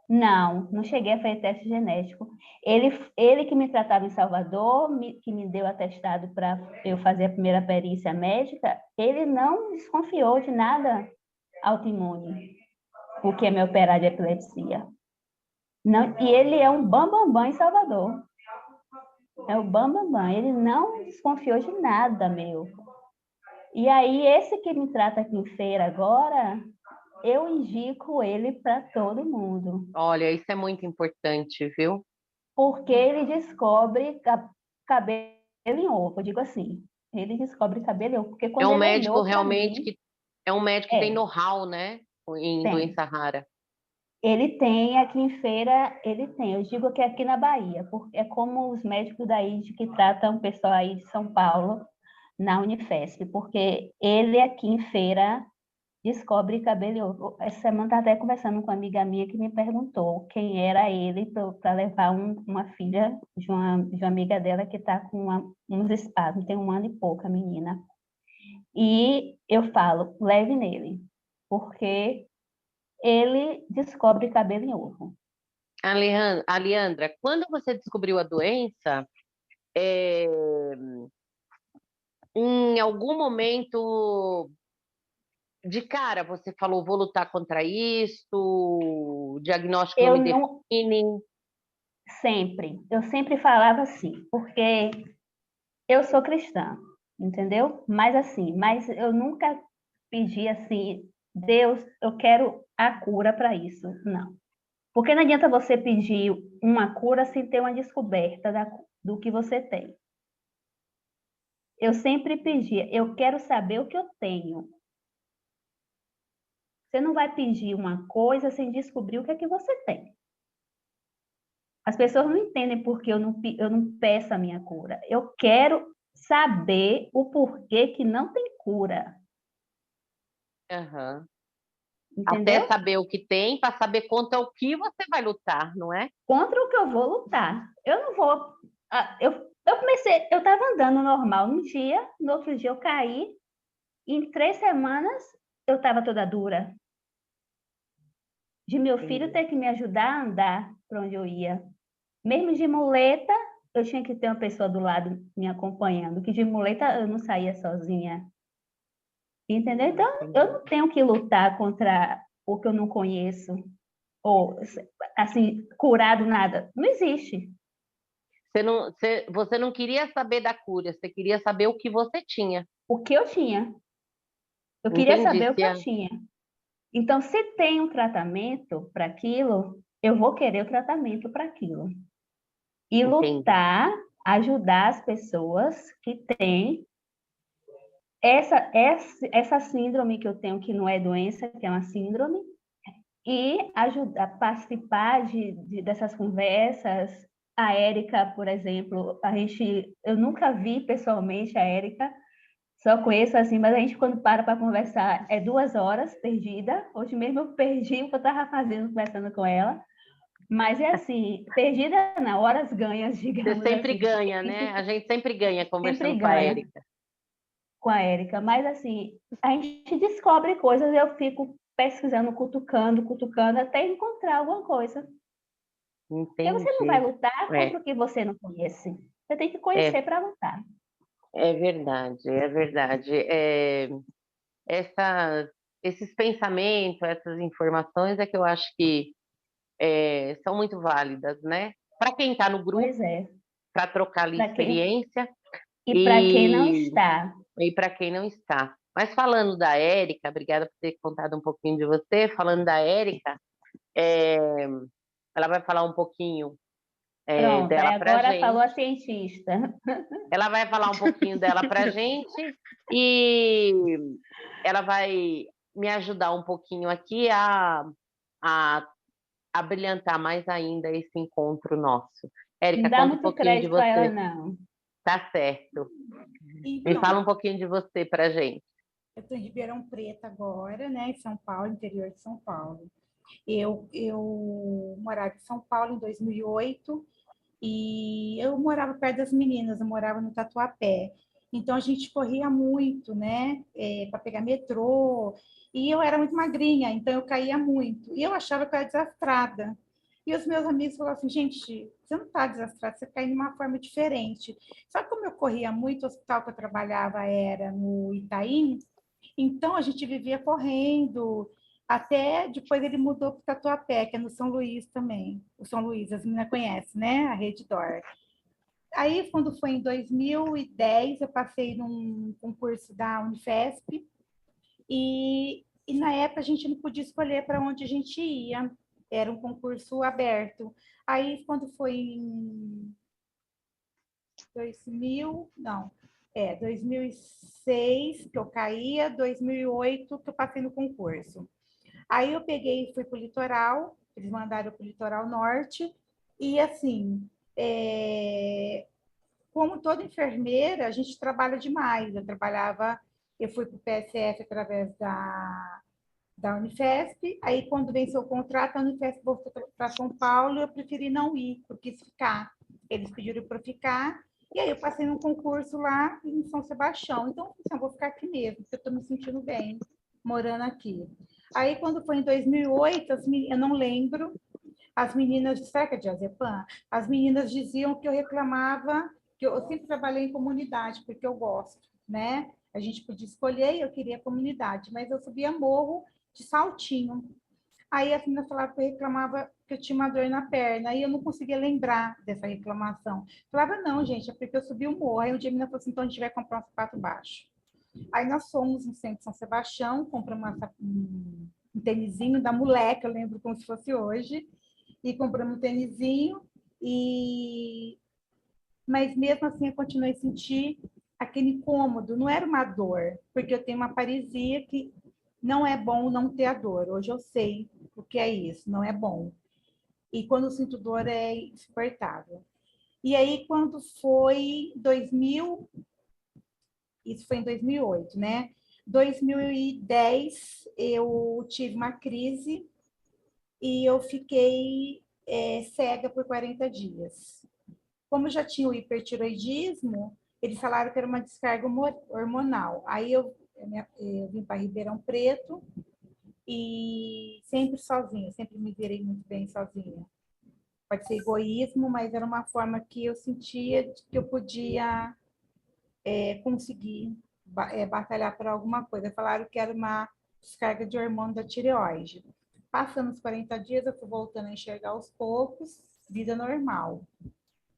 S4: Não, não cheguei a fazer teste genético. Ele que me tratava em Salvador, que me deu atestado para eu fazer a primeira perícia médica, ele não desconfiou de nada autoimune, o que é me operar de epilepsia. Não, e ele é um bambambam em Salvador. É o bambambam. Ele não desconfiou de nada, meu. E aí, esse que me trata aqui em feira agora, eu indico ele para todo mundo.
S1: Olha, isso é muito importante, viu?
S4: Porque ele descobre cabelo em ovo, eu digo assim. Ele descobre cabelo em ovo, porque
S1: É
S4: quando
S1: um
S4: ele
S1: médico
S4: olhou para
S1: realmente
S4: mim,
S1: que tem
S4: é,
S1: know-how, né? Em
S4: tem.
S1: doença rara.
S4: Ele tem aqui em feira, ele tem. Eu digo que é aqui na Bahia, porque é como os médicos daí que tratam o pessoal aí de São Paulo na Unifesp, porque ele aqui em feira descobre cabelo em ovo. Essa semana estava até conversando com uma amiga minha que me perguntou quem era ele para levar uma filha de uma amiga dela que está com uns espasmos, tem 1 ano e pouco, a menina. E eu falo, leve nele, porque ele descobre cabelo em ovo.
S1: Aliandra, quando você descobriu a doença, é, em algum momento de cara você falou, vou lutar contra isso, o diagnóstico não
S4: Eu
S1: me
S4: não,
S1: define.
S4: eu sempre falava assim, porque eu sou cristã, entendeu? Mas eu nunca pedi assim, Deus, eu quero a cura para isso. Não. Porque não adianta você pedir uma cura sem ter uma descoberta do que você tem. Eu sempre pedia, eu quero saber o que eu tenho. Você não vai pedir uma coisa sem descobrir o que é que você tem. As pessoas não entendem porque eu não peço a minha cura. Eu quero saber o porquê que não tem cura.
S1: Aham. Até
S4: Entendeu?
S1: saber o que tem, para saber contra o que você vai lutar, não é?
S4: Contra o que eu vou lutar. Eu não vou. Eu estava andando normal um dia, no outro dia eu caí, e em 3 semanas eu estava toda dura. De meu filho
S1: Entendi.
S4: ter que me ajudar a andar para onde eu ia. Mesmo de muleta, eu tinha que ter uma pessoa do lado me acompanhando, que de muleta eu não saía sozinha. Entendeu? Então, eu não tenho que lutar contra o que eu não conheço, ou, assim, curado nada. Não existe.
S1: Você não queria saber da cura, você queria saber o que você tinha.
S4: O que eu tinha. Eu queria
S1: Entendi,
S4: saber o que eu
S1: Cia.
S4: tinha. Então, se tem um tratamento para aquilo, eu vou querer o tratamento para aquilo. E
S1: Entendi.
S4: lutar, ajudar as pessoas que têm essa síndrome que eu tenho, que não é doença, que é uma síndrome, e ajudar a participar dessas conversas. A Érica, por exemplo, eu nunca vi pessoalmente a Érica, só conheço assim, mas a gente quando para conversar é 2 horas perdida. Hoje mesmo eu perdi o que eu estava fazendo conversando com ela, Mas é assim, perdida não, horas ganhas,
S1: Você
S4: digamos
S1: sempre
S4: assim.
S1: ganha, né? A gente sempre ganha
S4: Sempre
S1: conversando com a
S4: ganha
S1: Érica.
S4: com a Érica, mas assim, a gente descobre coisas, eu fico pesquisando, cutucando, até encontrar alguma coisa. Porque você não vai
S1: Entendi.
S4: lutar
S1: É,
S4: contra o que você não conhece. Você tem que
S1: é,
S4: conhecer para lutar.
S1: é verdade, é verdade. Essa, esses pensamentos, essas informações é que eu acho que são muito válidas, né? Para quem está no grupo,
S4: Pois é.
S1: para trocar ali
S4: Para quem
S1: experiência
S4: e para quem não
S1: e,
S4: está.
S1: e para quem não está. Mas falando da Érica, obrigada por ter contado um pouquinho de você. Falando da Érica, é, ela vai falar um pouquinho
S4: Pronto, aí
S1: dela para a
S4: agora falou
S1: gente.
S4: a cientista.
S1: Ela vai falar um pouquinho dela para a gente e ela vai me ajudar um pouquinho aqui a, a brilhantar mais ainda esse encontro nosso.
S4: Não
S1: Érica,
S4: dá
S1: conta um
S4: muito
S1: pouquinho de
S4: crédito a ela,
S1: você.
S4: não.
S1: Tá certo. Me
S7: Então,
S1: fala um pouquinho de você para a gente.
S7: eu estou em Ribeirão Preto agora, né, em São Paulo, interior de São Paulo. Eu morava em São Paulo em 2008 e eu morava perto das meninas, eu morava no Tatuapé. Então a gente corria muito, né, para pegar metrô. E eu era muito magrinha, então eu caía muito. E eu achava que eu era desastrada. E os meus amigos falavam assim, gente, você não está desastrada, você cai de uma forma diferente. Só que como eu corria muito, o hospital que eu trabalhava era no Itaim, então, a gente vivia correndo, até depois ele mudou para o Tatuapé, que é no São Luís também. O São Luís, as meninas conhecem, né? A Rede Dor. Aí, quando foi em 2010, eu passei num concurso da Unifesp e na época a gente não podia escolher para onde a gente ia. Era um concurso aberto. Aí, quando foi em 2000, não, 2006 que eu caía, 2008 que eu passei no concurso. Aí eu peguei e fui para o litoral, eles mandaram para o litoral norte, e assim, como toda enfermeira, a gente trabalha demais. Eu fui para o PSF através da Unifesp, aí quando venceu o contrato, a Unifesp voltou para São Paulo, eu preferi não ir, eu quis ficar. Eles pediram para ficar, e aí eu passei num concurso lá em São Sebastião. Então, assim, eu vou ficar aqui mesmo, porque eu estou me sentindo bem morando aqui. Aí, quando foi em 2008, eu não lembro, as meninas, será que é diazepam? As meninas diziam que eu reclamava, que eu sempre trabalhei em comunidade, porque eu gosto, né? A gente podia escolher, eu queria comunidade, mas eu subia morro de saltinho. Aí as meninas falavam que eu reclamava que eu tinha uma dor na perna, aí eu não conseguia lembrar dessa reclamação. Falava, não, gente, é porque eu subi o morro. Aí um dia a menina falou assim, então a gente vai comprar um sapato baixo. Aí nós fomos no centro de São Sebastião, compramos um tênisinho da Moleque, eu lembro como se fosse hoje, e compramos um tênisinho, mas mesmo assim eu continuei a sentir aquele incômodo, não era uma dor, porque eu tenho uma paralisia que não é bom não ter a dor. Hoje eu sei o que é isso, não é bom. E quando eu sinto dor é insuportável. E aí quando foi 2000, isso foi em 2008, né? 2010 eu tive uma crise e eu fiquei cega por 40 dias. Como já tinha o hipertiroidismo, eles falaram que era uma descarga hormonal. Aí eu vim para Ribeirão Preto e sempre sozinha, sempre me virei muito bem sozinha. Pode ser egoísmo, mas era uma forma que eu sentia que eu podia conseguir batalhar por alguma coisa. Falaram que era uma descarga de hormônio da tireoide. Passando os 40 dias, eu fui voltando a enxergar aos poucos, vida normal.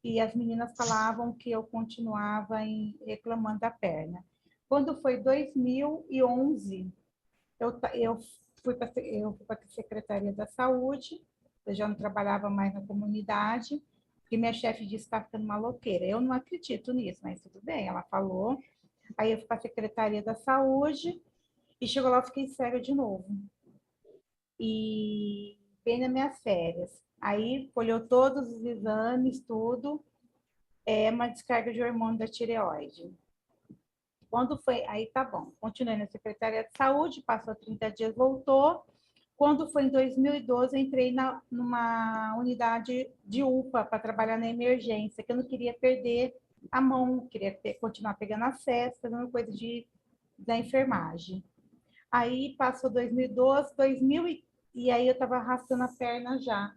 S7: E as meninas falavam que eu continuava reclamando da perna. Quando foi 2011, eu fui para a Secretaria da Saúde, eu já não trabalhava mais na comunidade, porque minha chefe disse que está ficando maloqueira. Eu não acredito nisso, mas tudo bem, ela falou. Aí eu fui para a Secretaria da Saúde e chegou lá, eu fiquei cega de novo. E bem nas minhas férias. Aí colheu todos os exames, tudo, uma descarga de hormônio da tireoide. Quando foi, aí tá bom, continuei na Secretaria de Saúde, passou 30 dias, voltou. Quando foi em 2012, eu entrei numa unidade de UPA para trabalhar na emergência, que eu não queria perder a mão, queria continuar pegando acesso, fazendo coisa da enfermagem. Aí passou 2012, 2000 e aí eu estava arrastando a perna já.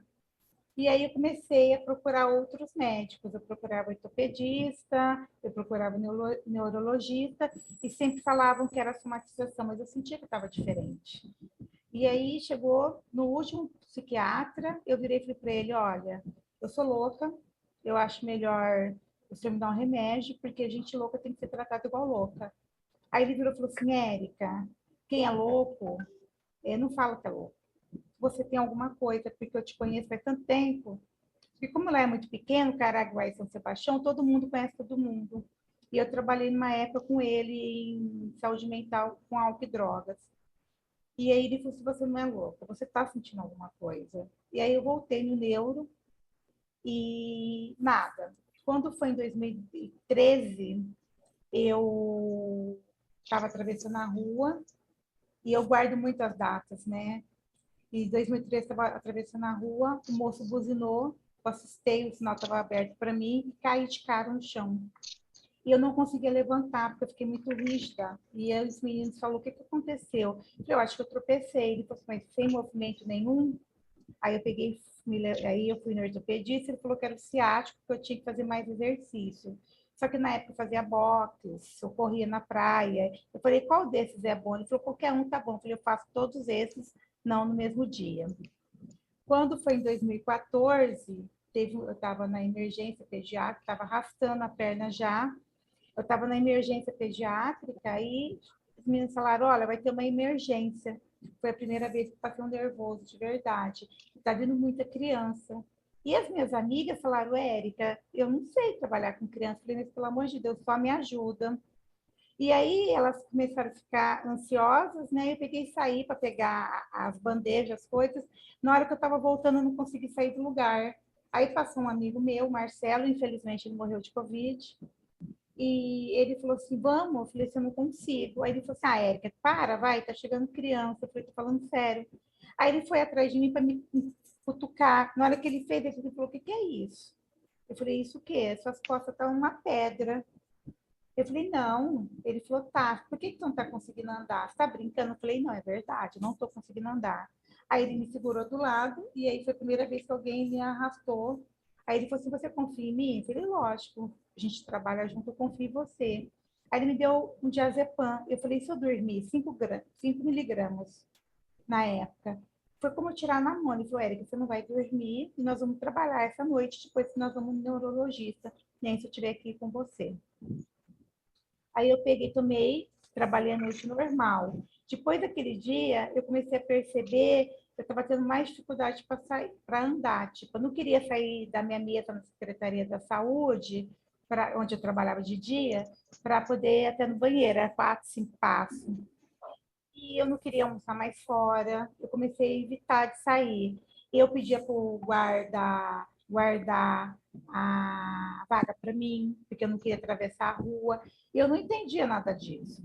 S7: E aí eu comecei a procurar outros médicos. Eu procurava ortopedista, eu procurava neurologista, e sempre falavam que era somatização, mas eu sentia que estava diferente. E aí chegou no último psiquiatra, eu virei e falei para ele, olha, eu sou louca, eu acho melhor você me dar um remédio, porque a gente louca tem que ser tratada igual louca. Aí ele virou e falou assim, Érica, quem é louco, não fala que é louco. Você tem alguma coisa, porque eu te conheço faz tanto tempo, e como lá é muito pequeno, Caraguá e São Sebastião, todo mundo conhece todo mundo. E eu trabalhei numa época com ele em saúde mental com álcool e drogas. E aí ele falou assim, você não é louca, você está sentindo alguma coisa. E aí eu voltei no neuro e nada. Quando foi em 2013, eu estava atravessando a rua e eu guardo muitas datas, né? E em 2013 estava atravessando a rua, o moço buzinou, eu assustei, o sinal estava aberto para mim e caí de cara no chão. E eu não conseguia levantar, porque eu fiquei muito rígida. E aí os meninos falaram, o que aconteceu? Eu acho que eu tropecei. Ele falou assim, mas sem movimento nenhum? Aí eu peguei, aí eu fui no ortopedista, ele falou que era o ciático, que eu tinha que fazer mais exercício. Só que na época eu fazia boxe, eu corria na praia. Eu falei, qual desses é bom? Ele falou, qualquer um tá bom. Eu falei, eu faço todos esses, não no mesmo dia. Quando foi em 2014, eu estava na emergência pediátrica, estava arrastando a perna já. Eu estava na emergência pediátrica e os meninos falaram, olha, vai ter uma emergência. Foi a primeira vez que eu passei um nervoso, de verdade. Está vindo muita criança. E as minhas amigas falaram, Érica, eu não sei trabalhar com criança. Eu falei, mas pelo amor de Deus, só me ajuda. E aí elas começaram a ficar ansiosas, né? Eu peguei e saí para pegar as bandejas, as coisas. Na hora que eu estava voltando, eu não consegui sair do lugar. Aí passou um amigo meu, Marcelo, infelizmente ele morreu de Covid. E ele falou assim, vamos? Eu falei assim, eu não consigo. Aí ele falou assim, Érica, vai, tá chegando criança. Eu falei, tô falando sério. Aí ele foi atrás de mim para me cutucar. Na hora que ele fez, ele falou, o que é isso? Eu falei, isso o quê? Suas costas estão uma pedra. Eu falei, não. Ele falou, tá, por que você não tá conseguindo andar? Você tá brincando? Eu falei, não, é verdade, não tô conseguindo andar. Aí ele me segurou do lado, e aí foi a primeira vez que alguém me arrastou. Aí ele falou assim, você confia em mim? Eu falei, lógico, a gente trabalha junto, eu confio em você. Aí ele me deu um diazepam. Eu falei, se eu dormir 5 miligramas na época, foi como eu tirar na mão. Ele falou, Érica, você não vai dormir e nós vamos trabalhar essa noite, depois nós vamos no neurologista, nem se eu estiver aqui com você. Aí eu peguei, tomei, trabalhei a noite normal. Depois daquele dia, eu comecei a perceber que eu estava tendo mais dificuldade para sair, para andar. Tipo, eu não queria sair da minha mesa na Secretaria da Saúde, onde eu trabalhava de dia, para poder ir até no banheiro, era 4, 5 passos. E eu não queria almoçar mais fora, eu comecei a evitar de sair. Eu pedia para o guardar a vaga para mim, porque eu não queria atravessar a rua. E eu não entendia nada disso.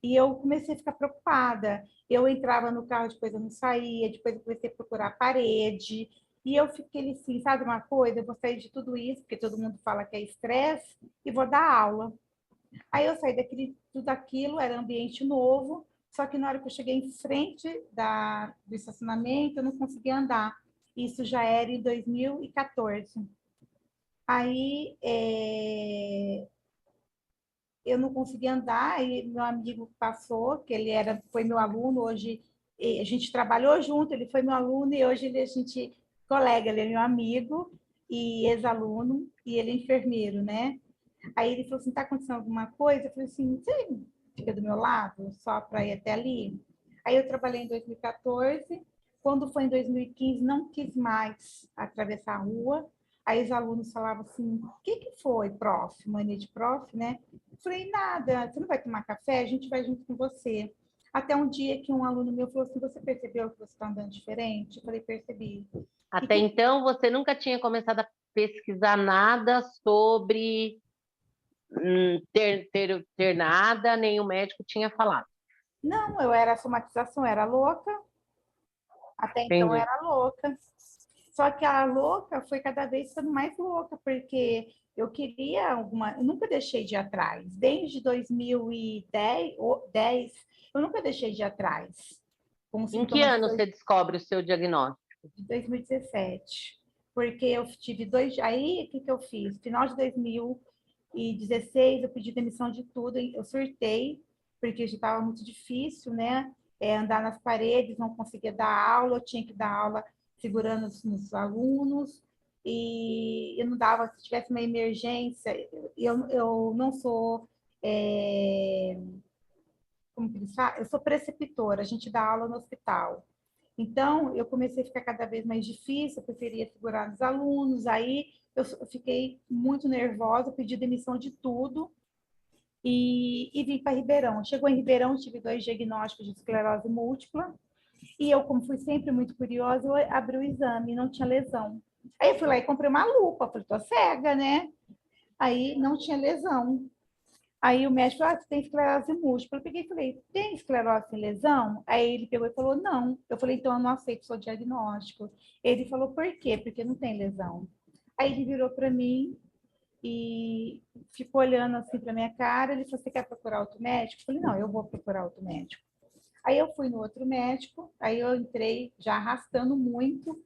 S7: E eu comecei a ficar preocupada. Eu entrava no carro, depois eu não saía, depois eu comecei a procurar a parede. E eu fiquei assim, sabe uma coisa? Eu vou sair de tudo isso, porque todo mundo fala que é estresse, e vou dar aula. Aí eu saí tudo aquilo, era ambiente novo, só que na hora que eu cheguei em frente do estacionamento, eu não conseguia andar. Isso já era em 2014. Aí eu não conseguia andar, e meu amigo passou, que foi meu aluno, hoje a gente trabalhou junto, ele foi meu aluno e hoje a gente colega, ele é meu amigo e ex-aluno, e ele é enfermeiro, né? Aí ele falou assim, tá acontecendo alguma coisa? Eu falei assim, você fica do meu lado, só para ir até ali? Aí eu trabalhei em 2014, quando foi em 2015, não quis mais atravessar a rua. Aí os alunos falavam assim, o que foi, prof? Mania de prof, né? Eu falei, nada, você não vai tomar café? A gente vai junto com você. Até um dia que um aluno meu falou assim, você percebeu que você está andando diferente? Eu falei, percebi.
S1: Até então, você nunca tinha começado a pesquisar nada sobre ter nada, nem o médico tinha falado.
S7: Não, eu era somatização, era louca. Até então eu
S1: Entendi.
S7: era louca. Só que a louca foi cada vez ficando mais louca, porque eu queria alguma. Eu nunca deixei de ir atrás. Desde 2010, eu nunca deixei de ir atrás. Com
S1: Em que
S7: sintomas
S1: ano você descobre o seu diagnóstico?
S7: de 2017. Porque eu tive dois. Aí, o que eu fiz? Final de 2016, eu pedi demissão de tudo, eu surtei, porque já estava muito difícil, né? Andar nas paredes, não conseguia dar aula, eu tinha que dar aula segurando nos alunos, e eu não dava, se tivesse uma emergência, eu não sou. Como que eles falam? Eu sou preceptora, a gente dá aula no hospital. Então, eu comecei a ficar cada vez mais difícil, eu preferia segurar os alunos, aí eu fiquei muito nervosa, pedi demissão de tudo e vim para Ribeirão. Chegou em Ribeirão, tive 2 diagnósticos de esclerose múltipla, e eu, como fui sempre muito curiosa, eu abri o exame, não tinha lesão. Aí eu fui lá e comprei uma lupa, falei, tô cega, né? Aí não tinha lesão. Aí o médico falou, você tem esclerose múltipla. Eu peguei e falei, tem esclerose sem lesão? Aí ele pegou e falou, não. Eu falei, então eu não aceito o seu diagnóstico. Ele falou, por quê? Porque não tem lesão. Aí ele virou para mim e ficou olhando assim para minha cara. Ele falou, você quer procurar outro médico? Eu falei, não, eu vou procurar outro médico. Aí eu fui no outro médico, aí eu entrei já arrastando muito,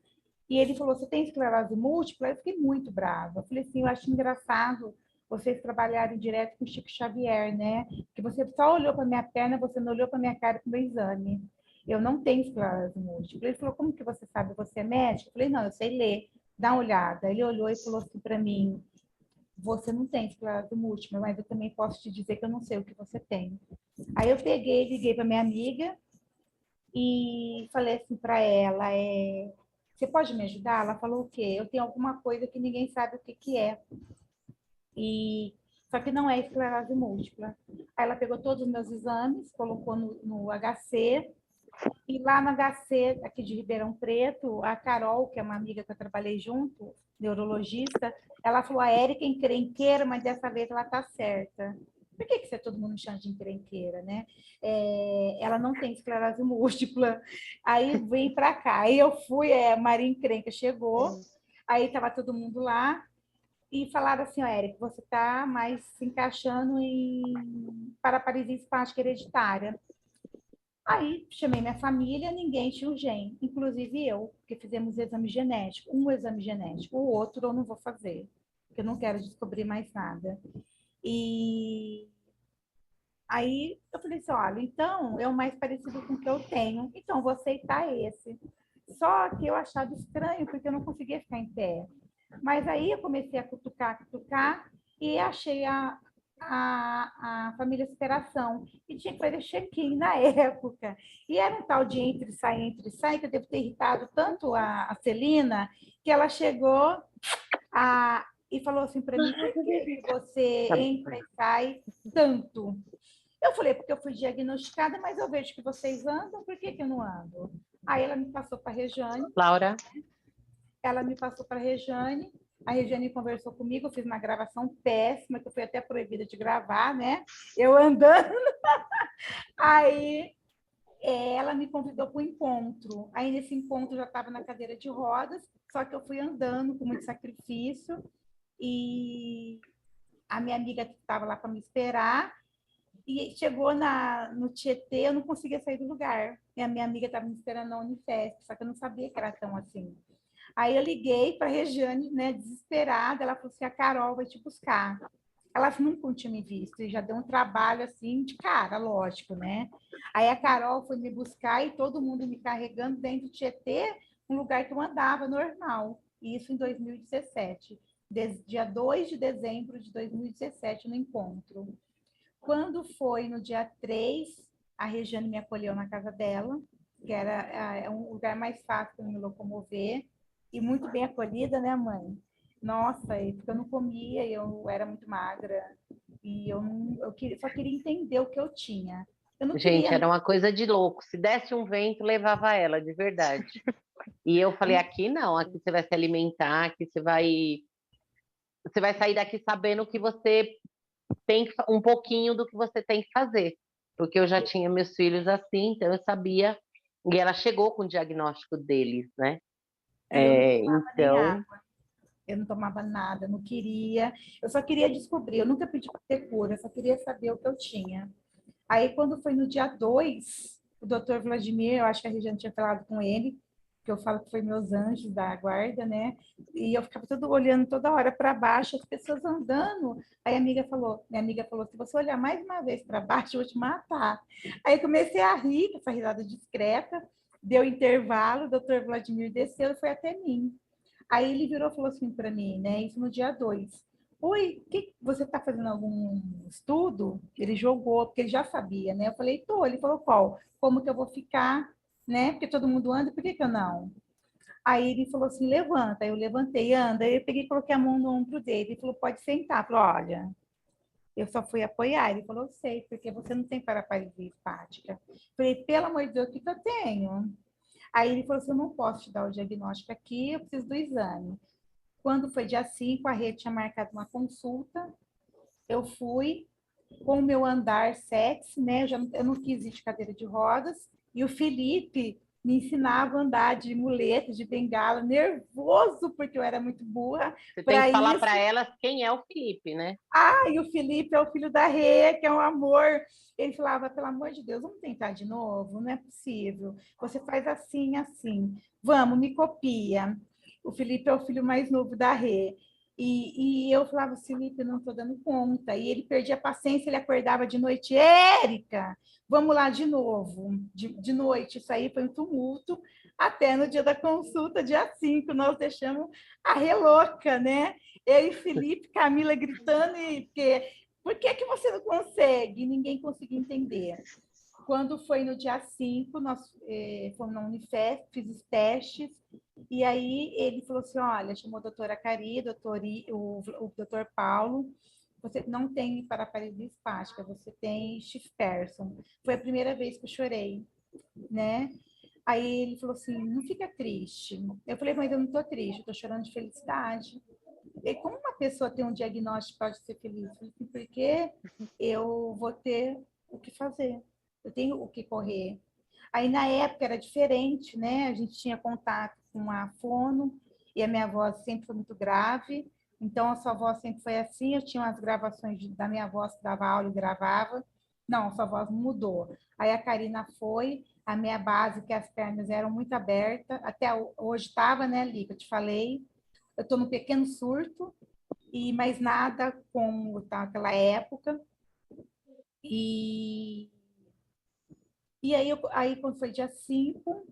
S7: e ele falou, você tem esclerose múltipla? Eu fiquei muito brava. Eu falei assim, eu acho engraçado vocês trabalharem direto com o Chico Xavier, né? Que você só olhou para minha perna, você não olhou para minha cara para o meu exame. Eu não tenho esclerose múltipla. Ele falou, como que você sabe? Você é médico? Eu falei, não, eu sei ler. Dá uma olhada. Ele olhou e falou assim para mim, você não tem esclerose múltipla, mas eu também posso te dizer que eu não sei o que você tem. Aí eu peguei, liguei para minha amiga e falei assim para ela, você pode me ajudar? Ela falou o quê? Eu tenho alguma coisa que ninguém sabe o que que é. E só que não é esclerose múltipla. Aí ela pegou todos os meus exames, colocou no HC, e lá no HC, aqui de Ribeirão Preto, a Carol, que é uma amiga que eu trabalhei junto, neurologista, ela falou, a Érica é encrenqueira, mas dessa vez ela tá certa. Por que você todo mundo me chama de encrenqueira, né? Ela não tem esclerose múltipla. Aí vem para cá. Aí eu fui, Maria Encrenca chegou, aí estava todo mundo lá, e falaram assim, ó, Érica, você está mais se encaixando em paraparesia espástica hereditária. Aí chamei minha família, ninguém tinha o gene, inclusive eu, porque fizemos exame genético, um exame genético, o outro eu não vou fazer, porque eu não quero descobrir mais nada. E aí eu falei assim, olha, então é o mais parecido com o que eu tenho, então vou aceitar esse. Só que eu achava estranho, porque eu não conseguia ficar em pé. Mas aí eu comecei a cutucar, cutucar, e achei a família Superação. E tinha que fazer check-in na época. E era um tal de entre sai, que eu devo ter irritado tanto a Celina, que ela chegou e falou assim para mim, por que você entra e sai tanto? Eu falei, porque eu fui diagnosticada, mas eu vejo que vocês andam, por que eu não ando? Aí ela me passou para a Rejane.
S1: Laura?
S7: Ela me passou para a Regiane conversou comigo, eu fiz uma gravação péssima, que eu fui até proibida de gravar, né? Eu andando. Aí ela me convidou para o encontro. Aí nesse encontro eu já estava na cadeira de rodas, só que eu fui andando com muito sacrifício, e a minha amiga estava lá para me esperar, e chegou no Tietê, eu não conseguia sair do lugar. E a minha amiga estava me esperando na Unifesp, só que eu não sabia que era tão assim. Aí eu liguei para a Regiane, né, desesperada, ela falou assim, a Carol vai te buscar. Ela nunca tinha me visto, e já deu um trabalho assim de cara, lógico, né? Aí a Carol foi me buscar e todo mundo me carregando dentro do Tietê, um lugar que eu andava normal. Isso em 2017, dia 2 de dezembro de 2017, no encontro. Quando foi no dia 3, a Regiane me acolheu na casa dela, que era um lugar mais fácil para me locomover, e muito bem acolhida, né, mãe? Nossa, porque eu não comia, eu era muito magra, e só queria entender o que eu tinha. Eu não
S1: Gente,
S7: queria.
S1: era uma coisa de louco. Se desse um vento, levava ela, de verdade. E eu falei, aqui não, aqui você vai se alimentar, aqui você vai sair daqui sabendo que você tem um pouquinho do que você tem que fazer. Porque eu já tinha meus filhos assim, então eu sabia E ela chegou com o diagnóstico deles, né?
S7: E eu não tomava nem
S1: Então,
S7: água, eu não tomava nada, não queria. Eu só queria descobrir, eu nunca pedi para ter cura, eu só queria saber o que eu tinha. Aí, quando foi no dia 2, o doutor Vladimir, eu acho que a Regiane tinha falado com ele, que eu falo que foi meus anjos da guarda, né? E eu ficava todo olhando toda hora para baixo, as pessoas andando. Aí minha amiga falou, se você olhar mais uma vez para baixo, eu vou te matar. Aí comecei a rir, com essa risada discreta, deu intervalo, o doutor Vladimir desceu e foi até mim. Aí ele virou e falou assim para mim, né? Isso no dia 2. Oi, você está fazendo algum estudo? Ele jogou, porque ele já sabia, né? Eu falei, tô. Ele falou, qual? Como que eu vou ficar, né? Porque todo mundo anda, por que que eu não? Aí ele falou assim, levanta. Aí eu levantei, anda. Aí eu peguei e coloquei a mão no ombro dele. Ele falou, pode sentar. Eu falei, olha, eu só fui apoiar. Ele falou, eu sei, porque você não tem paraparalisia hepática. Eu falei, pelo amor de Deus, o que que eu tenho? Aí ele falou assim, eu não posso te dar o diagnóstico aqui, eu preciso do exame. Quando foi dia 5, a rede tinha marcado uma consulta, eu fui com o meu andar sexy, né? Eu não quis ir de cadeira de rodas, e o Felipe me ensinava a andar de muleta, de bengala, nervoso, porque eu era muito burra
S1: você tem
S7: para
S1: que falar
S7: isso.
S1: para elas quem é o Felipe, né?
S7: Ah, e o Felipe é o filho da Rê, que é um amor. Ele falava, pelo amor de Deus, vamos tentar de novo? Não é possível. Você faz assim, assim. Vamos, me copia. O Felipe é o filho mais novo da Rê. E eu falava, Felipe, eu não estou dando conta. E ele perdia a paciência, ele acordava de noite. Érica, vamos lá de novo. De noite, isso aí foi um tumulto. Até no dia da consulta, dia 5, nós deixamos a Rê louca, né? Eu e Felipe, Camila gritando, por que que você não consegue? E ninguém conseguia entender. Quando foi no dia 5, nós fomos na Unifesp, fiz os testes, e aí ele falou assim, olha, chamou a doutora Cari, o doutor Paulo, você não tem paraparalisia espástica, você tem Schiff-Person. Foi a primeira vez que eu chorei, né? Aí ele falou assim, não fica triste. Eu falei, mas eu não tô triste, eu tô chorando de felicidade. E como uma pessoa tem um diagnóstico pode ser feliz? Porque eu vou ter o que fazer, eu tenho o que correr. Aí na época era diferente, né? A gente tinha contato com a fono e a minha voz sempre foi muito grave. Então a sua voz sempre foi assim. Eu tinha umas gravações da minha voz que dava aula e gravava. Não, a sua voz mudou. Aí a Karina foi, a minha base, que as pernas eram muito abertas, até hoje estava, né, Lica? Eu te falei. Eu estou num pequeno surto, e mais nada como tá naquela época. E, aí, quando foi dia 5,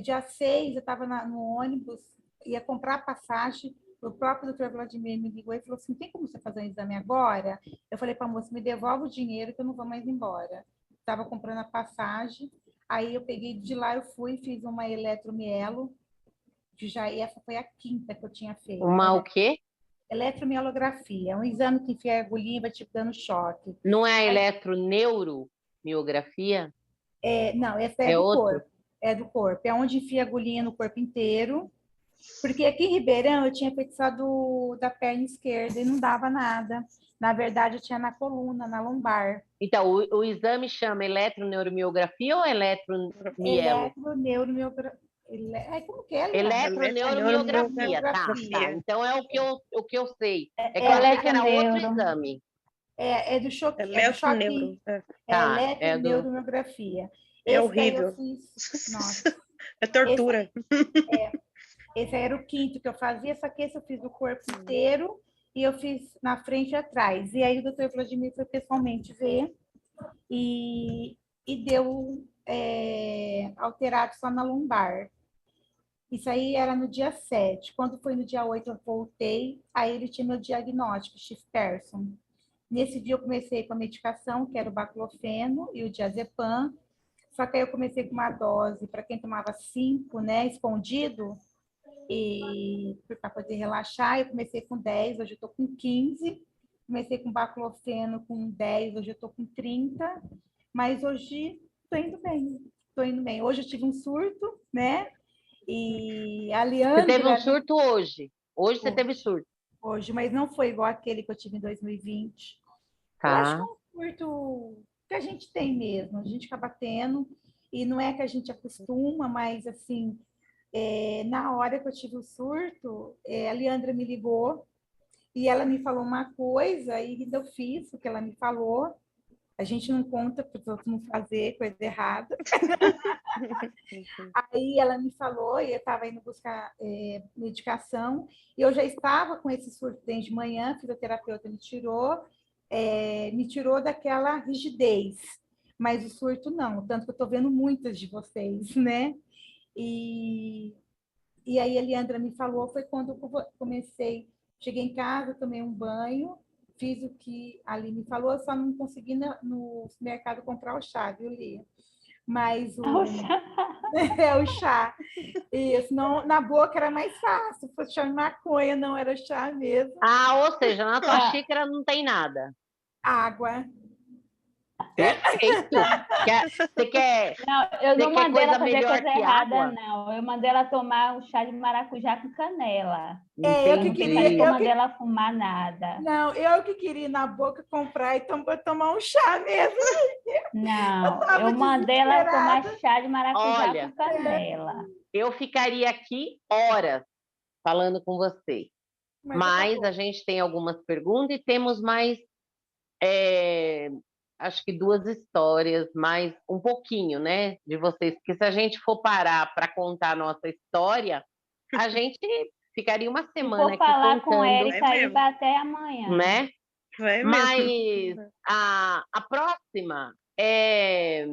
S7: dia 6, eu estava no ônibus, ia comprar passagem, o próprio doutor Vladimir me ligou e falou assim, tem como você fazer um exame agora? Eu falei para a moça, me devolve o dinheiro que eu não vou mais embora. Estava comprando a passagem, aí eu peguei de lá, eu fui, fiz uma eletromielo, que já essa foi a quinta que eu tinha feito.
S1: Uma o quê?
S7: Eletromielografia, é um exame que enfia a agulhinha e vai te dando choque.
S1: Não é a eletroneuromiografia?
S7: Não, essa é
S1: É
S7: do
S1: outro?
S7: corpo. É do corpo. É onde enfia a agulhinha no corpo inteiro. Porque aqui em Ribeirão eu tinha feito só da perna esquerda e não dava nada. Na verdade, eu tinha na coluna, na lombar.
S1: Então, o exame chama eletroneuromiografia ou eletromielo?
S7: Eletroneuromiografia. Como que é, Leandro?
S1: Eletroneuromiografia, tá.
S7: Miografia.
S1: Então é o que eu sei. É que eu
S4: É
S1: achei que era outro
S4: eletroneuro.
S1: exame.
S7: É do choque. É do
S6: Eletroneuro.
S7: choque.
S6: É,
S7: É
S1: Tá, é do...
S7: eletroneuromiografia.
S6: é
S7: Esse daí eu
S6: horrível.
S7: fiz. Nossa.
S6: É tortura.
S7: Esse era o quinto que eu fazia, só que esse eu fiz do corpo inteiro e eu fiz na frente e atrás. E aí o doutor Vladimir foi pessoalmente ver e deu alterado só na lombar. Isso aí era no dia 7. Quando foi no dia 8 eu voltei, aí ele tinha meu diagnóstico, Schiff-Person. Nesse dia eu comecei com a medicação, que era o baclofeno e o diazepam, só que aí eu comecei com uma dose, para quem tomava 5, né, escondido, e para poder relaxar, eu comecei com 10, hoje eu estou com 15. Comecei com baclofeno com 10, hoje eu estou com 30. Mas hoje estou indo bem. Estou indo bem. Hoje eu tive um surto, né? E a
S1: Você teve um
S7: Leandra...
S1: surto hoje. Hoje você teve surto.
S7: Hoje, mas não foi igual aquele que eu tive em 2020. Eu acho que é
S1: Tá.
S7: um surto que a gente tem mesmo. A gente acaba tendo. e não é que a gente acostuma, mas assim, na hora que eu tive o surto, a Leandra me ligou e ela me falou uma coisa e eu fiz o que ela me falou. A gente não conta para os outros não fazer coisa errada. Aí ela me falou, e eu estava indo buscar medicação, e eu já estava com esse surto desde de manhã, a fisioterapeuta me tirou daquela rigidez, mas o surto não, tanto que eu estou vendo muitas de vocês, né? E aí a Leandra me falou, foi quando eu comecei, cheguei em casa, tomei um banho, fiz o que a Ali me falou, eu só não consegui no supermercado comprar o chá, viu, Lia? Mas o chá. Isso, não, na boca era mais fácil, se fosse chá de maconha, não era chá mesmo.
S1: Ou seja, na tua xícara não tem nada.
S7: Água.
S1: Perfeito. Você quer
S4: Não, eu não mandei ela fazer coisa errada,
S1: água?
S4: não. Eu mandei ela tomar o chá de maracujá com canela.
S7: Eu que queria.
S4: Eu não mandei ela fumar nada.
S7: Não, eu que queria ir na boca comprar e tomar um chá mesmo.
S4: Não, eu mandei ela tomar chá de maracujá com canela.
S1: Eu ficaria aqui horas falando com você. Mas a gente tem algumas perguntas e temos mais, acho que 2 histórias, mais um pouquinho, né, de vocês. Porque se a gente for parar para contar a nossa história, a gente ficaria uma semana aqui contando.
S4: Se for falar com Érica aí, vai até amanhã.
S1: Né?
S6: Vai
S1: Mas
S6: mesmo.
S1: a próxima é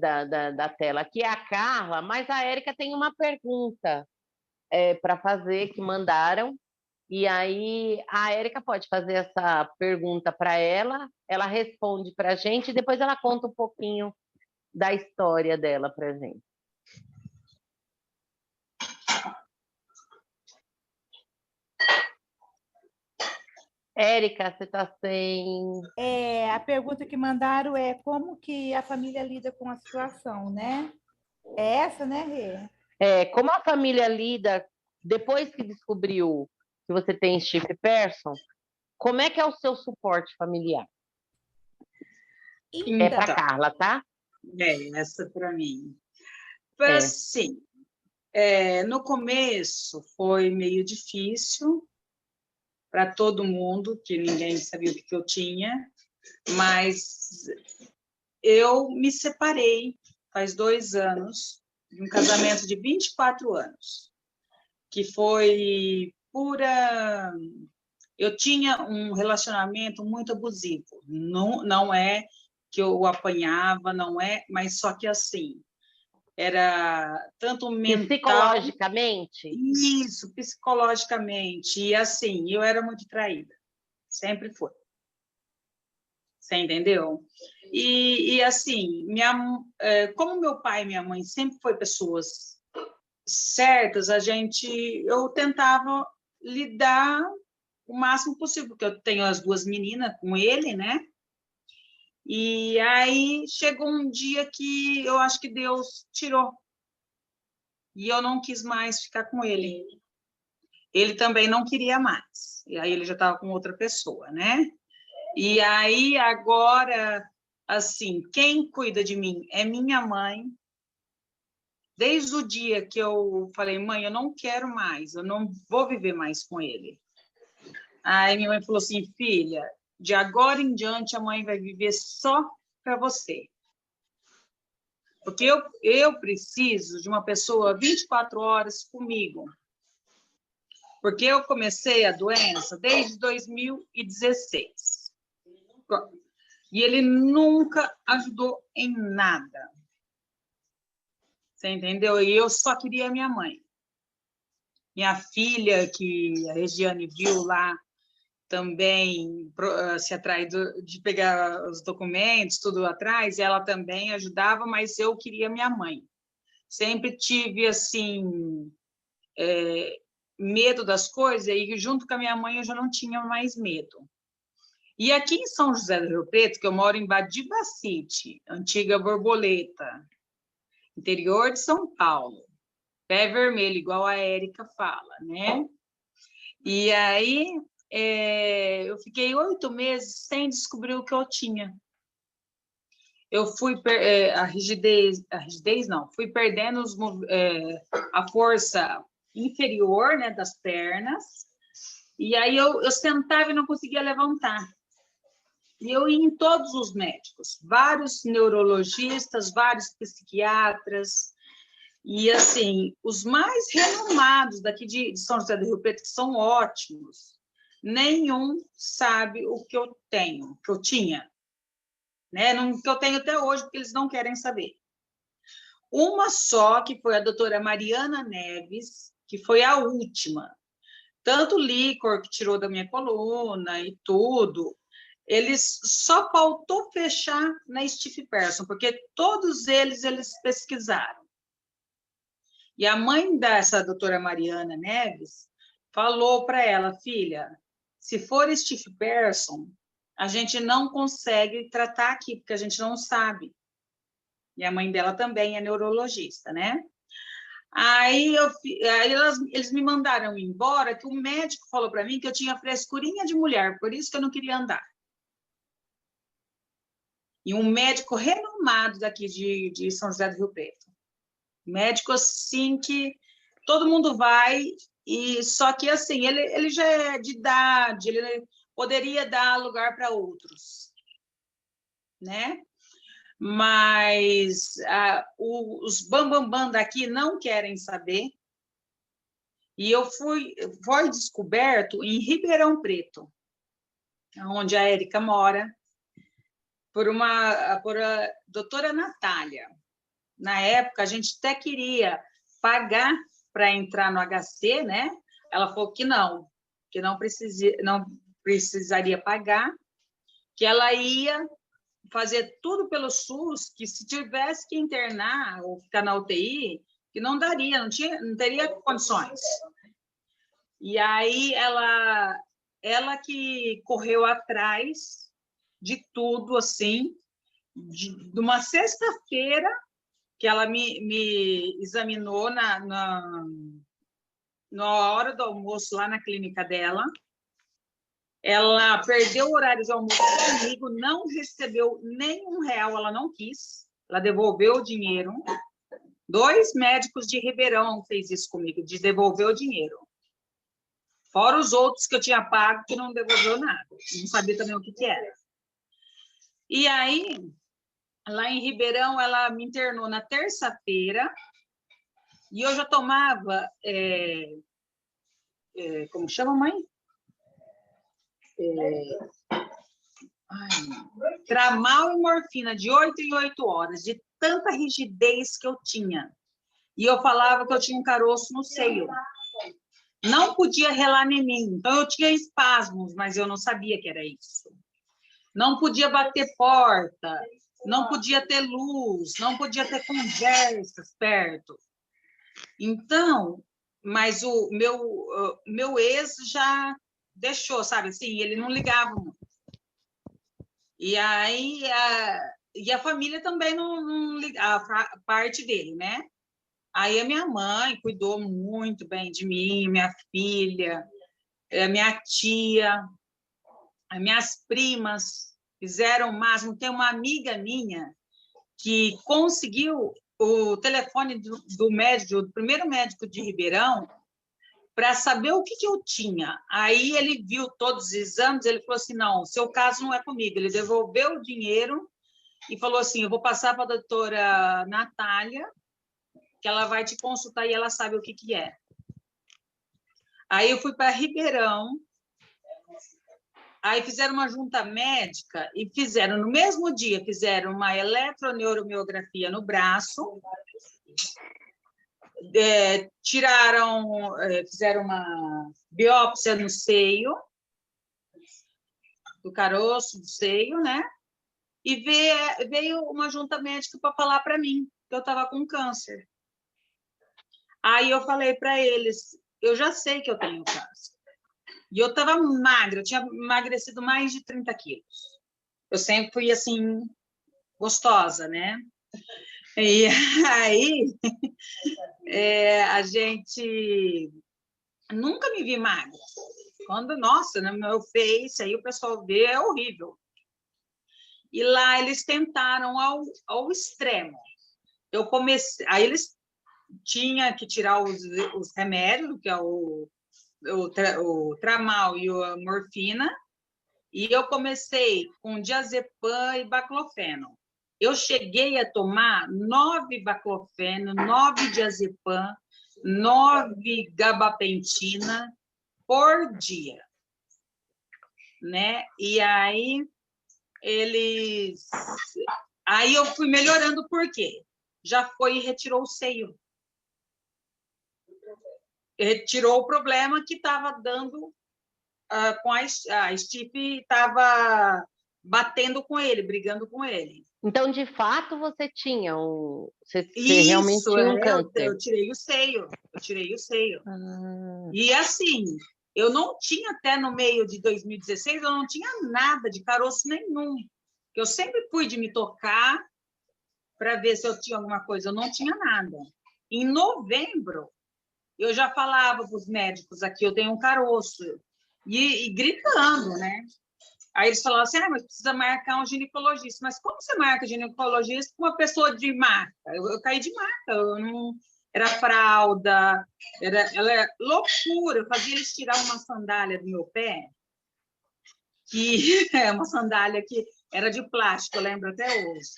S1: da tela, que é a Carla, mas a Érica tem uma pergunta para fazer, que mandaram, e aí a Érica pode fazer essa pergunta para ela responde para a gente, e depois ela conta um pouquinho da história dela para a gente. Érica, você está sem...
S7: A pergunta que mandaram é como que a família lida com a situação, né? É essa, né, Rê?
S1: Como a família lida, depois que descobriu que você tem Stiff Person, como é que é o seu suporte familiar?
S5: Então,
S1: para Carla, tá?
S5: Essa para mim. Assim, no começo foi meio difícil para todo mundo, que ninguém sabia o que eu tinha, mas eu me separei faz 2 anos, de um casamento de 24 anos, que foi pura... Eu tinha um relacionamento muito abusivo, não é que eu apanhava, não é, mas só que assim, era tanto mental...
S1: Psicologicamente?
S5: Isso, psicologicamente, e assim, eu era muito traída, sempre foi. Você entendeu? E assim, como meu pai e minha mãe sempre foram pessoas certas, eu tentava lidar o máximo possível, porque eu tenho as 2 meninas com ele, né? E aí chegou um dia que eu acho que Deus tirou. E eu não quis mais ficar com ele. Ele também não queria mais. E aí ele já estava com outra pessoa, né? E aí agora, assim, quem cuida de mim é minha mãe. Desde o dia que eu falei, mãe, eu não quero mais, eu não vou viver mais com ele. Aí minha mãe falou assim, filha, de agora em diante a mãe vai viver só para você. Porque eu preciso de uma pessoa 24 horas comigo. Porque eu comecei a doença desde 2016. E ele nunca ajudou em nada. Você entendeu? E eu só queria a minha mãe. Minha filha, que a Regiane viu lá, também se atraiu de pegar os documentos, tudo atrás, ela também ajudava, mas eu queria minha mãe. Sempre tive, assim, medo das coisas, e junto com a minha mãe eu já não tinha mais medo. E aqui em São José do Rio Preto, que eu moro em Badibacite, antiga Borboleta, interior de São Paulo, pé vermelho, igual a Érica fala, né? E aí eu fiquei 8 meses sem descobrir o que eu tinha. eu fui a rigidez não, fui perdendo a força inferior, né, das pernas, e aí eu sentava e não conseguia levantar. E eu ia em todos os médicos, vários neurologistas, vários psiquiatras, e assim, os mais renomados daqui de São José do Rio Preto, que são ótimos, nenhum sabe o que eu tenho, que eu tinha, né? Não, que eu tenho até hoje, porque eles não querem saber. Uma só, que foi a doutora Mariana Neves, que foi a última. Tanto o líquor que tirou da minha coluna e tudo, eles só faltou fechar na Steve Persson, porque todos eles pesquisaram. E a mãe dessa doutora Mariana Neves falou para ela, filha, se for Steve Persson, a gente não consegue tratar aqui, porque a gente não sabe. E a mãe dela também é neurologista, né? Aí eles me mandaram embora, que o médico falou para mim que eu tinha frescurinha de mulher, por isso que eu não queria andar. E um médico renomado daqui de São José do Rio Preto. Médico, assim, que todo mundo vai, e só que, assim, ele já é de idade, ele poderia dar lugar para outros, né? Mas os bambambam daqui não querem saber. E foi descoberto em Ribeirão Preto, onde a Érica mora, por a doutora Natália. Na época, a gente até queria pagar para entrar no HC, né? Ela falou que não precisaria pagar, que ela ia fazer tudo pelo SUS, que se tivesse que internar ou ficar na UTI, que não daria, não teria condições. E aí ela que correu atrás de tudo, assim, de uma sexta-feira, que ela me examinou na hora do almoço lá na clínica dela. Ela perdeu o horário de almoço comigo, não recebeu nem R$1, ela não quis, ela devolveu o dinheiro. 2 médicos de Ribeirão fez isso comigo, de devolver o dinheiro. Fora os outros que eu tinha pago, que não devolveu nada. Não sabia também o que era. E aí, lá em Ribeirão, ela me internou na terça-feira, e eu já tomava, como chama, mãe? Tramal e morfina, de 8 em 8 horas, de tanta rigidez que eu tinha. E eu falava que eu tinha um caroço no seio. Não podia relar neném. Então, eu tinha espasmos, mas eu não sabia que era isso. Não podia bater porta, não podia ter luz, não podia ter conversas perto. Então, mas o meu ex já deixou, sabe assim, ele não ligava muito. E aí, a família também não ligava, a parte dele, né? Aí a minha mãe cuidou muito bem de mim, minha filha, a minha tia, as minhas primas fizeram o máximo. Tem uma amiga minha que conseguiu o telefone do médico, do primeiro médico de Ribeirão, para saber o que eu tinha. Aí ele viu todos os exames, ele falou assim, não, o seu caso não é comigo. Ele devolveu o dinheiro e falou assim, eu vou passar para a doutora Natália, que ela vai te consultar e ela sabe o que é. Aí eu fui para Ribeirão, aí fizeram uma junta médica e fizeram, no mesmo dia, fizeram uma eletroneuromiografia no braço, fizeram uma biópsia no seio, do caroço do seio, né? E veio uma junta médica para falar para mim que eu estava com câncer. Aí eu falei para eles, eu já sei que eu tenho câncer. E eu estava magra, eu tinha emagrecido mais de 30 quilos. Eu sempre fui, assim, gostosa, né? E aí, a gente... Nunca me vi magra. Quando, nossa, no meu Face, aí o pessoal vê, é horrível. e lá eles tentaram ao extremo. Eu comecei, aí eles tinham que tirar os remédios, que é o tramal e a morfina, e eu comecei com diazepam e baclofeno. Eu cheguei a tomar 9 baclofeno, 9 diazepam, 9 gabapentina por dia, né? E aí aí eu fui melhorando, por quê? Já foi e retirou o seio. Retirou o problema que estava dando com a Stipe, estava batendo com ele, brigando com ele.
S1: Então, de fato, você tinha você realmente tinha um câncer.
S5: Eu tirei o seio, E assim, eu não tinha até no meio de 2016, eu não tinha nada de caroço nenhum. Eu sempre fui de me tocar para ver se eu tinha alguma coisa, eu não tinha nada. Em novembro, eu já falava para os médicos aqui, eu tenho um caroço, e gritando, né? Aí eles falavam assim, mas precisa marcar um ginecologista. Mas como você marca ginecologista com uma pessoa de marca? Eu caí de marca, eu não... Era fralda, ela loucura. Eu fazia eles tirar uma sandália do meu pé, que é uma sandália que era de plástico, eu lembro até hoje.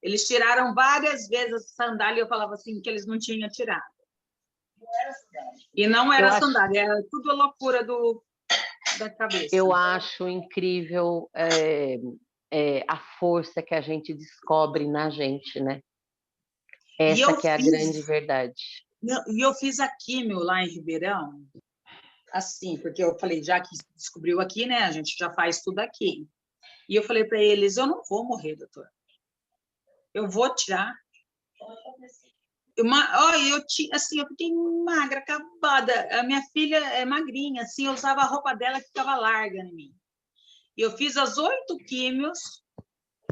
S5: Eles tiraram várias vezes a sandália e eu falava assim, que eles não tinham tirado. E não era sandália, era tudo a loucura da cabeça.
S1: Eu acho incrível a força que a gente descobre na gente, né? Essa que é a grande verdade.
S5: E eu fiz a químio lá em Ribeirão, assim, porque eu falei, já que descobriu aqui, né, a gente já faz tudo aqui. E eu falei para eles, eu não vou morrer, doutor. Eu vou tirar. Assim, eu fiquei magra, acabada. A minha filha é magrinha, assim, eu usava a roupa dela que ficava larga em mim. E eu fiz as 8 químios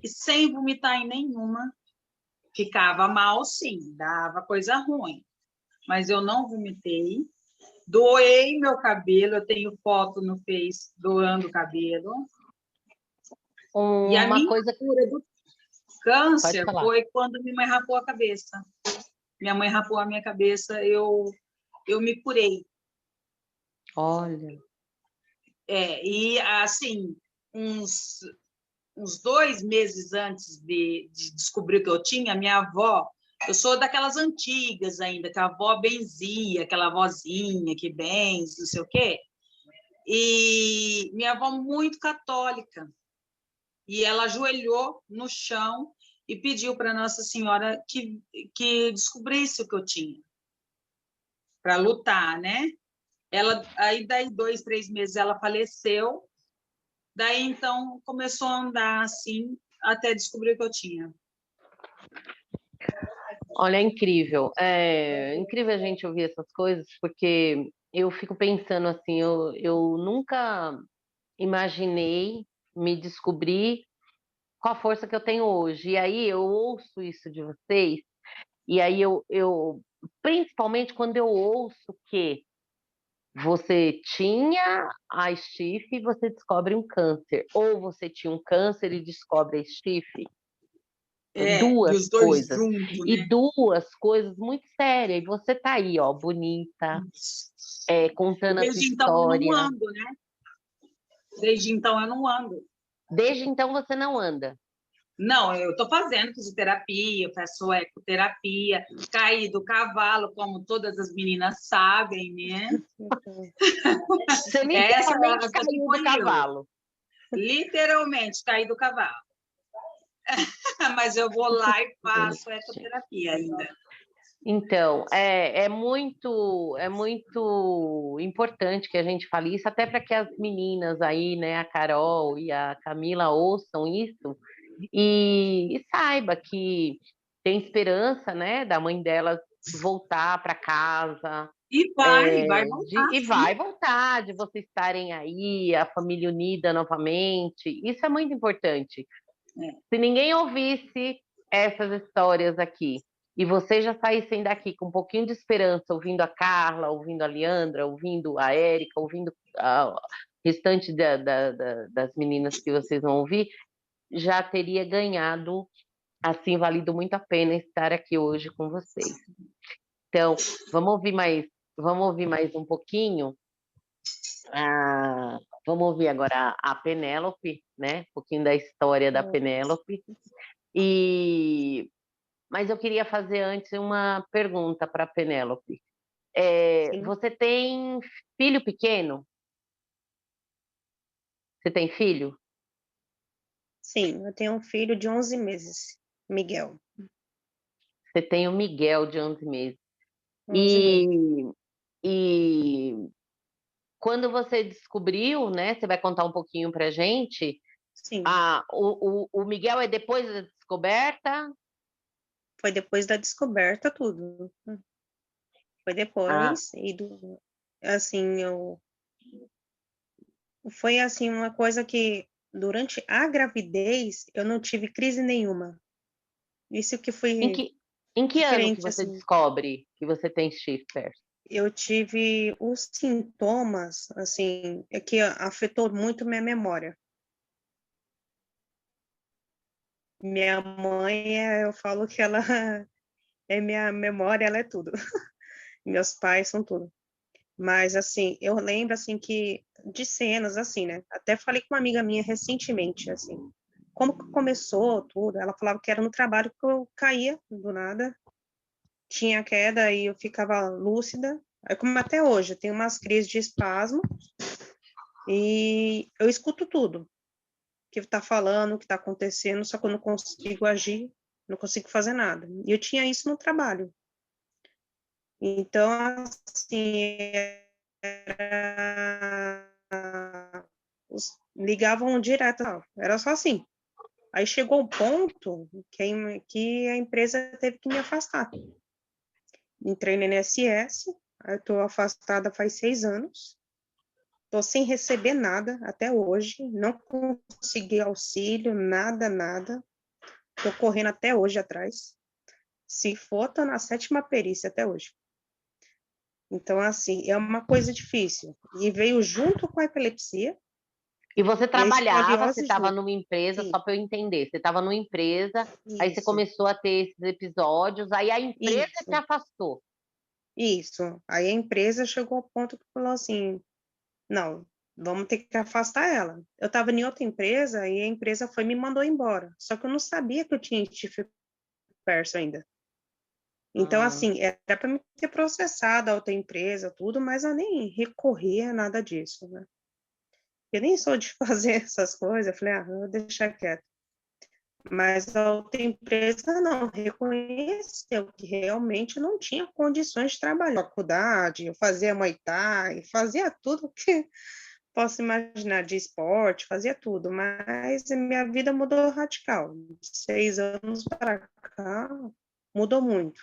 S5: e sem vomitar em nenhuma. Ficava mal, sim, dava coisa ruim. Mas eu não vomitei. Doei meu cabelo, eu tenho foto no Face doando o cabelo. E a minha cura do câncer foi quando minha mãe rapou a cabeça. Minha mãe rapou a minha cabeça, eu me curei.
S1: Olha.
S5: E assim, uns 2 meses antes de descobrir o que eu tinha, minha avó, eu sou daquelas antigas ainda, que a avó benzia, aquela vozinha que benze, não sei o quê. E minha avó muito católica. E ela ajoelhou no chão e pediu para Nossa Senhora que descobrisse o que eu tinha, para lutar, né? Aí, daí 2, 3 meses, ela faleceu. Daí, então, começou a andar assim, até descobrir o que eu tinha.
S1: Olha, é incrível. É incrível a gente ouvir essas coisas, porque eu fico pensando assim, eu nunca imaginei me descobrir com a força que eu tenho hoje. E aí eu ouço isso de vocês, e aí principalmente quando eu ouço que você tinha a Stiph e você descobre um câncer, ou você tinha um câncer e descobre a Stiph. Duas coisas.
S5: Juntos, né?
S1: E duas coisas muito sérias. E você tá aí, ó, bonita, contando a sua
S5: Desde então eu
S1: história.
S5: não ando, né? Desde então eu não ando.
S1: Desde então você não anda.
S5: Não, eu estou fazendo fisioterapia, faço ecoterapia, caí do cavalo, como todas as meninas sabem, né?
S1: Você literalmente caiu do cavalo.
S5: Literalmente caí do cavalo. Mas eu vou lá e faço ecoterapia ainda.
S1: Então, é muito importante que a gente fale isso, até para que as meninas aí, né, a Carol e a Camila ouçam isso e saiba que tem esperança, né, da mãe dela voltar para casa.
S5: E vai voltar.
S1: E vai voltar, de vocês estarem aí, a família unida novamente. Isso é muito importante. Se ninguém ouvisse essas histórias aqui, e vocês já saíssem daqui com um pouquinho de esperança, ouvindo a Carla, ouvindo a Leandra, ouvindo a Érica, ouvindo o restante das meninas que vocês vão ouvir, já teria ganhado, assim, valido muito a pena estar aqui hoje com vocês. Então, vamos ouvir mais um pouquinho. Vamos ouvir agora a Penélope, né? Um pouquinho da história da Penélope. Mas eu queria fazer antes uma pergunta para a Penélope.
S6: Sim.
S1: Você tem filho pequeno? Você tem filho?
S6: Sim, eu tenho um filho de 11 meses, Miguel.
S1: Você tem o Miguel, de 11 meses.
S6: 11 meses.
S1: E quando você descobriu, né? Você vai contar um pouquinho para a gente.
S6: Sim,
S1: O Miguel é depois da descoberta?
S6: foi depois da descoberta tudo. Foi
S1: Ah,
S6: depois, assim, foi assim uma coisa que durante a gravidez eu não tive crise nenhuma. Isso que
S1: em
S6: foi
S1: que ano que
S6: diferente,
S1: você
S6: assim.
S1: descobre que você tem Schiffer?
S6: Eu tive os sintomas, assim, que afetou muito minha memória. Minha mãe, eu falo que ela é minha memória, ela é tudo. Meus pais são tudo. Mas, assim, eu lembro, assim, que de cenas, assim, né? Até falei com uma amiga minha recentemente, assim, como que começou tudo. Ela falava que era no trabalho que eu caía do nada, tinha queda e eu ficava lúcida. Aí, como até hoje, eu tenho umas crises de espasmo e eu escuto tudo que está falando, o que está acontecendo, só que eu não consigo agir, não consigo fazer nada. E eu tinha isso no trabalho. Então, assim, ligavam direto, não, era só assim. Aí chegou um ponto que a empresa teve que me afastar. Entrei no INSS, eu estou afastada faz 6 anos, estou sem receber nada até hoje, não consegui auxílio, nada, nada. Estou correndo até hoje atrás. Se for, estou na 7ª perícia até hoje. Então, assim, é uma coisa difícil. E veio junto com a epilepsia
S1: E você
S6: e a
S1: trabalhava, você
S6: escoliose
S1: estava
S6: junto.
S1: numa empresa,
S6: Sim,
S1: só para eu entender, você estava numa empresa, aí você
S6: isso,
S1: começou a ter esses episódios, aí a empresa te
S6: isso,
S1: afastou.
S6: isso. Aí a empresa chegou ao ponto que falou assim, não, vamos ter que afastar ela. Eu estava em outra empresa e a empresa foi e me mandou embora. Só que eu não sabia que eu tinha Stiff Person ainda. Então,
S1: Hum.
S6: assim, era para me ter processado a outra empresa, tudo, mas eu nem recorri a nada disso, né? Eu nem sou de fazer essas coisas, eu falei, vou deixar quieto. Mas a outra empresa não reconheceu que realmente não tinha condições de trabalhar. Faculdade, eu fazia Muay Thai, fazia tudo que posso imaginar de esporte, fazia tudo, mas a minha vida mudou radical. De 6 anos para cá, mudou muito.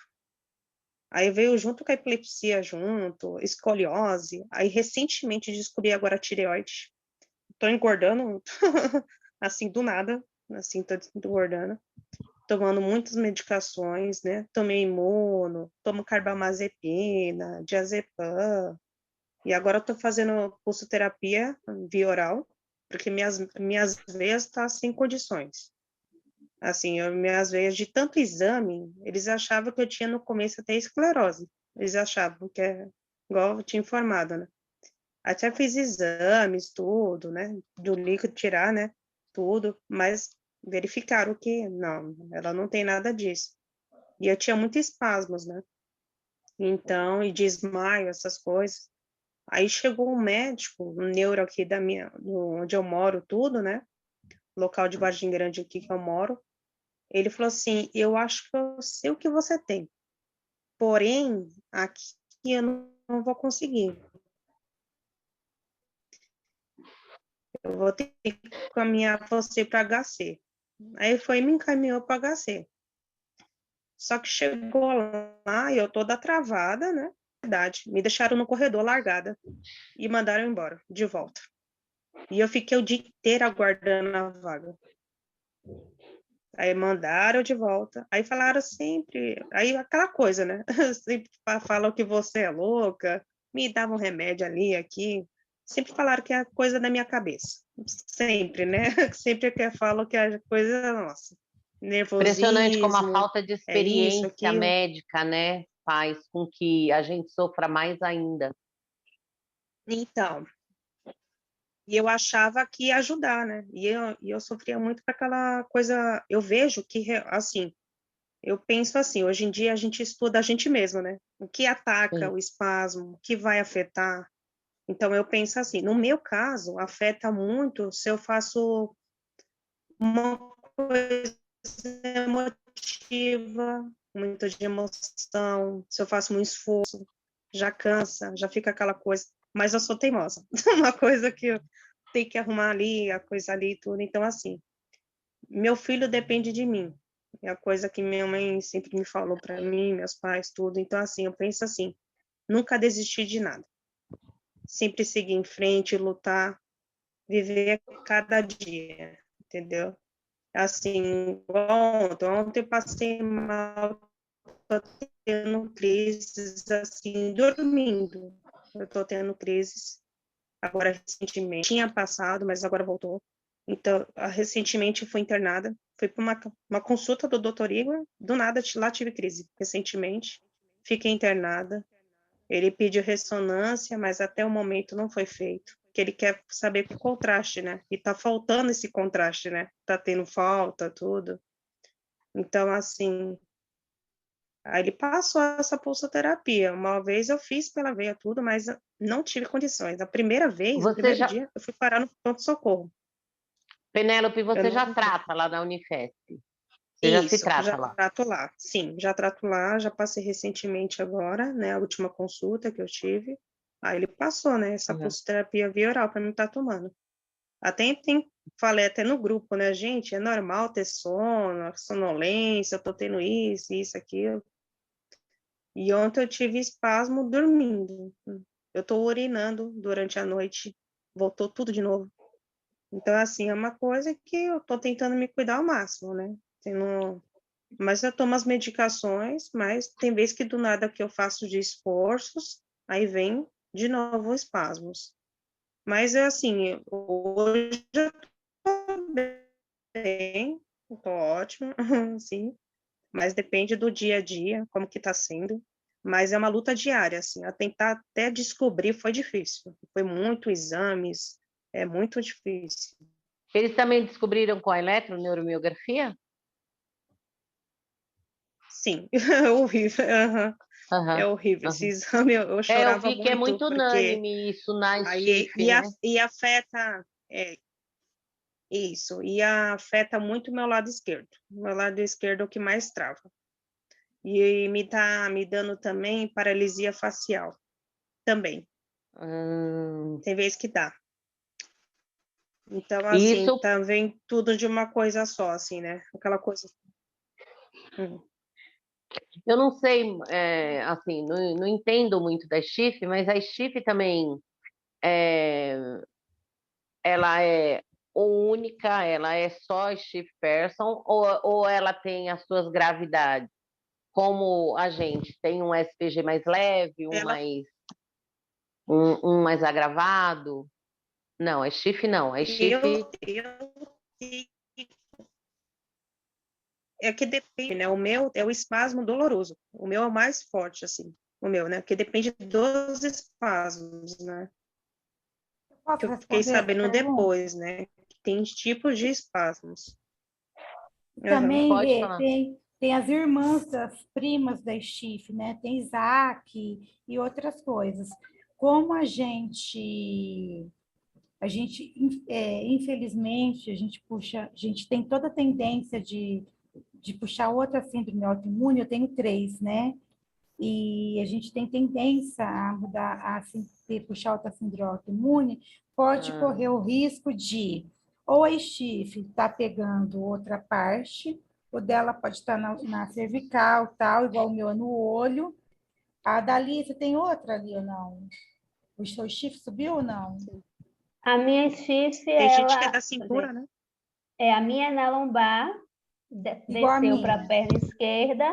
S6: Aí veio junto com a epilepsia, escoliose, aí recentemente descobri agora a tireoide. Tô engordando, assim, do nada, assim, tô engordando, tomando muitas medicações, né, tomei imuno, tomo carbamazepina, diazepam, e agora eu tô fazendo pulsoterapia via oral, porque minhas veias tá sem condições. Assim, minhas veias, de tanto exame, eles achavam que eu tinha no começo até esclerose, eles achavam que é igual eu tinha informado, né. Até fiz exames, tudo, né, do líquido tirar, né, tudo, mas verificaram que não, ela não tem nada disso. E eu tinha muitos espasmos, né, então, e desmaio, essas coisas. Aí chegou um médico, um neuro aqui onde eu moro, tudo, né, local de Vargem Grande aqui que eu moro, ele falou assim, eu acho que eu sei o que você tem, porém, aqui eu não vou conseguir. Eu vou ter que encaminhar você para HC. Aí foi e me encaminhou para HC. Só que chegou lá e eu toda travada, né? Verdade. Me deixaram no corredor largada e mandaram embora, de volta. E eu fiquei o dia inteiro aguardando a vaga. Aí mandaram de volta. Aí falaram sempre. Aí aquela coisa, né? Sempre falam que você é louca. Me davam remédio ali, aqui. sempre falaram que é coisa da minha cabeça. Sempre, né? Sempre que eu falo que é coisa nossa.
S1: Impressionante como a
S6: Nervosismo,
S1: falta de
S6: é isso,
S1: experiência
S6: aquilo.
S1: médica, né, faz com que a gente sofra mais ainda.
S6: Então, e eu achava que ia ajudar, né? E eu sofria muito com aquela coisa. Eu vejo que, assim, eu penso assim, hoje em dia a gente estuda a gente mesmo, né? O que ataca
S1: Sim.
S6: o espasmo, o que vai afetar. Então, eu penso assim, no meu caso, afeta muito se eu faço uma coisa emotiva, muito de emoção, se eu faço um esforço, já cansa, já fica aquela coisa, mas eu sou teimosa, uma coisa que eu tenho que arrumar ali, a coisa ali e tudo, então assim, meu filho depende de mim, é a coisa que minha mãe sempre me falou para mim, meus pais, tudo, então assim, eu penso assim, nunca desistir de nada, sempre seguir em frente, lutar, viver cada dia, entendeu? Assim, ontem eu passei mal, tô tendo crises, assim, dormindo. Eu tô tendo crises, agora recentemente. Tinha passado, mas agora voltou. Então, recentemente eu fui internada, fui para uma consulta do doutor Igor, do nada lá tive crise, recentemente. Fiquei internada, ele pediu ressonância, mas até o momento não foi feito, porque ele quer saber o contraste, né? E tá faltando esse contraste, né? Tá tendo falta, tudo. Então, assim, aí ele passou essa pulsoterapia. Uma vez eu fiz pela veia tudo, mas não tive condições. A primeira vez, no
S1: Você
S6: primeiro
S1: já,
S6: dia, eu fui parar no pronto-socorro.
S1: Penélope,
S6: Eu
S1: você já
S6: não.
S1: trata lá na Unifesp? Você já se
S6: Isso,
S1: trata
S6: já
S1: lá?
S6: trato lá. Sim, já trato lá, já passei recentemente agora, né? A última consulta que eu tive. Aí ele passou, né? Essa
S1: Uhum.
S6: pulsoterapia via oral para mim estar tomando. Falei até no grupo, né, gente? É normal ter sono, sonolência, eu tô tendo isso, aquilo. E ontem eu tive espasmo dormindo. Eu tô urinando durante a noite, voltou tudo de novo. Então, assim, é uma coisa que eu tô tentando me cuidar ao máximo, né? Mas eu tomo as medicações, mas tem vezes que do nada que eu faço de esforços, aí vem de novo espasmos. Mas é assim, hoje eu tô bem, eu tô ótima, sim, mas depende do dia a dia, como que tá sendo. Mas é uma luta diária, assim, a tentar até descobrir foi difícil. Foi muito exames, é muito difícil.
S1: Eles também descobriram com a eletroneuromiografia?
S6: Sim, é horrível. Aham. É
S1: Aham,
S6: horrível esse
S1: aham.
S6: exame, eu
S1: É, eu
S6: chorava
S1: vi que é
S6: muito,
S1: muito
S6: porque
S1: unânime isso na
S6: aí
S1: STIF, né?
S6: afeta, isso, e afeta muito o meu lado esquerdo. O meu lado esquerdo é o que mais trava. E me tá me dando também paralisia facial, também. Tem vezes que dá. Então, assim,
S1: Isso,
S6: tá, vem tudo de uma coisa só, assim, né? Aquela coisa.
S1: eu não sei, assim, não entendo muito da STIF, mas a STIF também, é, ela é única, ela é só stiff person, ou ela tem as suas gravidades? Como a gente tem um SPG mais leve,
S6: Ela,
S1: um mais agravado? Não, é chifre não, é chifre.
S6: eu é que depende, né? O meu é o espasmo doloroso. O meu é o mais forte, assim. O meu, né? Porque depende dos espasmos, né?
S7: Posso
S6: Que eu fiquei
S7: responder essa
S6: sabendo
S7: pergunta?
S6: depois, né? Que tem tipos de espasmos. Aham.
S7: Também
S1: Pode falar.
S7: tem as irmãs das primas da Stif, né? Tem Isaac e outras coisas. Como infelizmente, a gente tem toda a tendência de puxar outra síndrome autoimune, eu tenho três, né? E a gente tem tendência a mudar, puxar outra síndrome autoimune, pode correr o risco de ou a Stif estar pegando outra parte, o dela pode estar na cervical, tal, igual o meu é no olho. A Dali, você tem outra ali ou não? O seu Stif subiu ou não?
S8: A minha chifre,
S6: Tem gente que é
S8: ela,
S6: da cintura, né?
S8: a minha é na lombar,
S7: Igual a
S8: desceu para a
S7: minha.
S8: perna esquerda,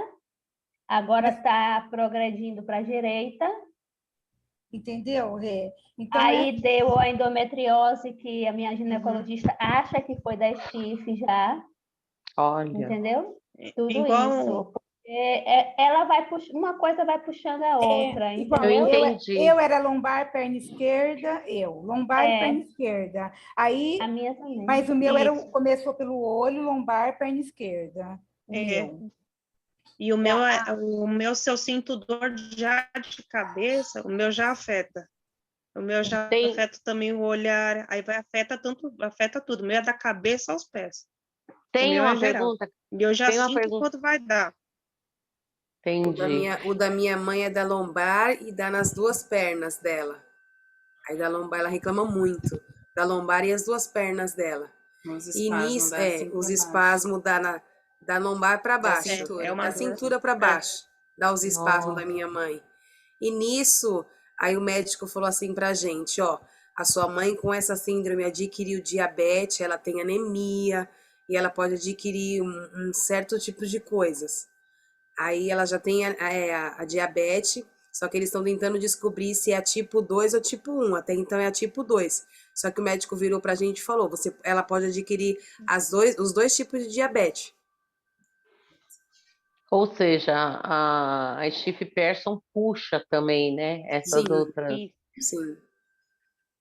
S8: agora
S7: Mas
S8: está progredindo para a direita,
S7: entendeu, Rê? Então,
S8: Aí deu a endometriose, que a minha
S7: Uhum.
S8: ginecologista acha que foi da STIF já,
S1: Olha,
S8: entendeu? Tudo
S6: Igual
S8: isso. Ela vai uma coisa vai puxando a outra,
S7: igual,
S1: eu
S8: entendeu?
S1: entendi.
S7: eu era lombar, perna esquerda, lombar e
S8: É.
S7: perna esquerda. Aí,
S8: A minha também.
S7: mas o meu
S6: Isso.
S7: começou pelo olho, lombar, perna esquerda. O meu.
S6: E o meu, se eu sinto dor já de cabeça, o meu já afeta. O meu já
S1: Tem-
S6: afeta também o olhar, aí afeta tudo. O meu é da cabeça aos pés. O
S1: Tem
S6: meu
S1: uma
S6: é geral.
S1: pergunta.
S6: E eu já
S1: Tem uma
S6: sinto
S1: pergunta.
S6: quanto vai dar.
S1: Entendi.
S3: O da minha mãe é da lombar e dá nas duas pernas dela. Aí da lombar ela reclama muito. Da lombar e as duas pernas dela.
S2: Os
S3: E
S2: espasmos
S3: nisso,
S2: dá assim pra
S3: os
S2: baixo.
S3: espasmos da lombar para baixo.
S6: É uma
S3: Da
S6: dor.
S3: cintura para baixo. Dá os espasmos
S1: Nossa.
S3: da minha mãe. E nisso, aí o médico falou assim pra gente, ó, a sua mãe com essa síndrome adquiriu diabetes, ela tem anemia e ela pode adquirir um certo tipo de coisas. Aí ela já tem a diabetes, só que eles estão tentando descobrir se é a tipo 2 ou tipo 1. Até então é a tipo 2. Só que o médico virou pra gente e falou, ela pode adquirir os dois tipos de diabetes.
S1: Ou seja, a Steve Persson puxa também, né?
S3: Sim, sim.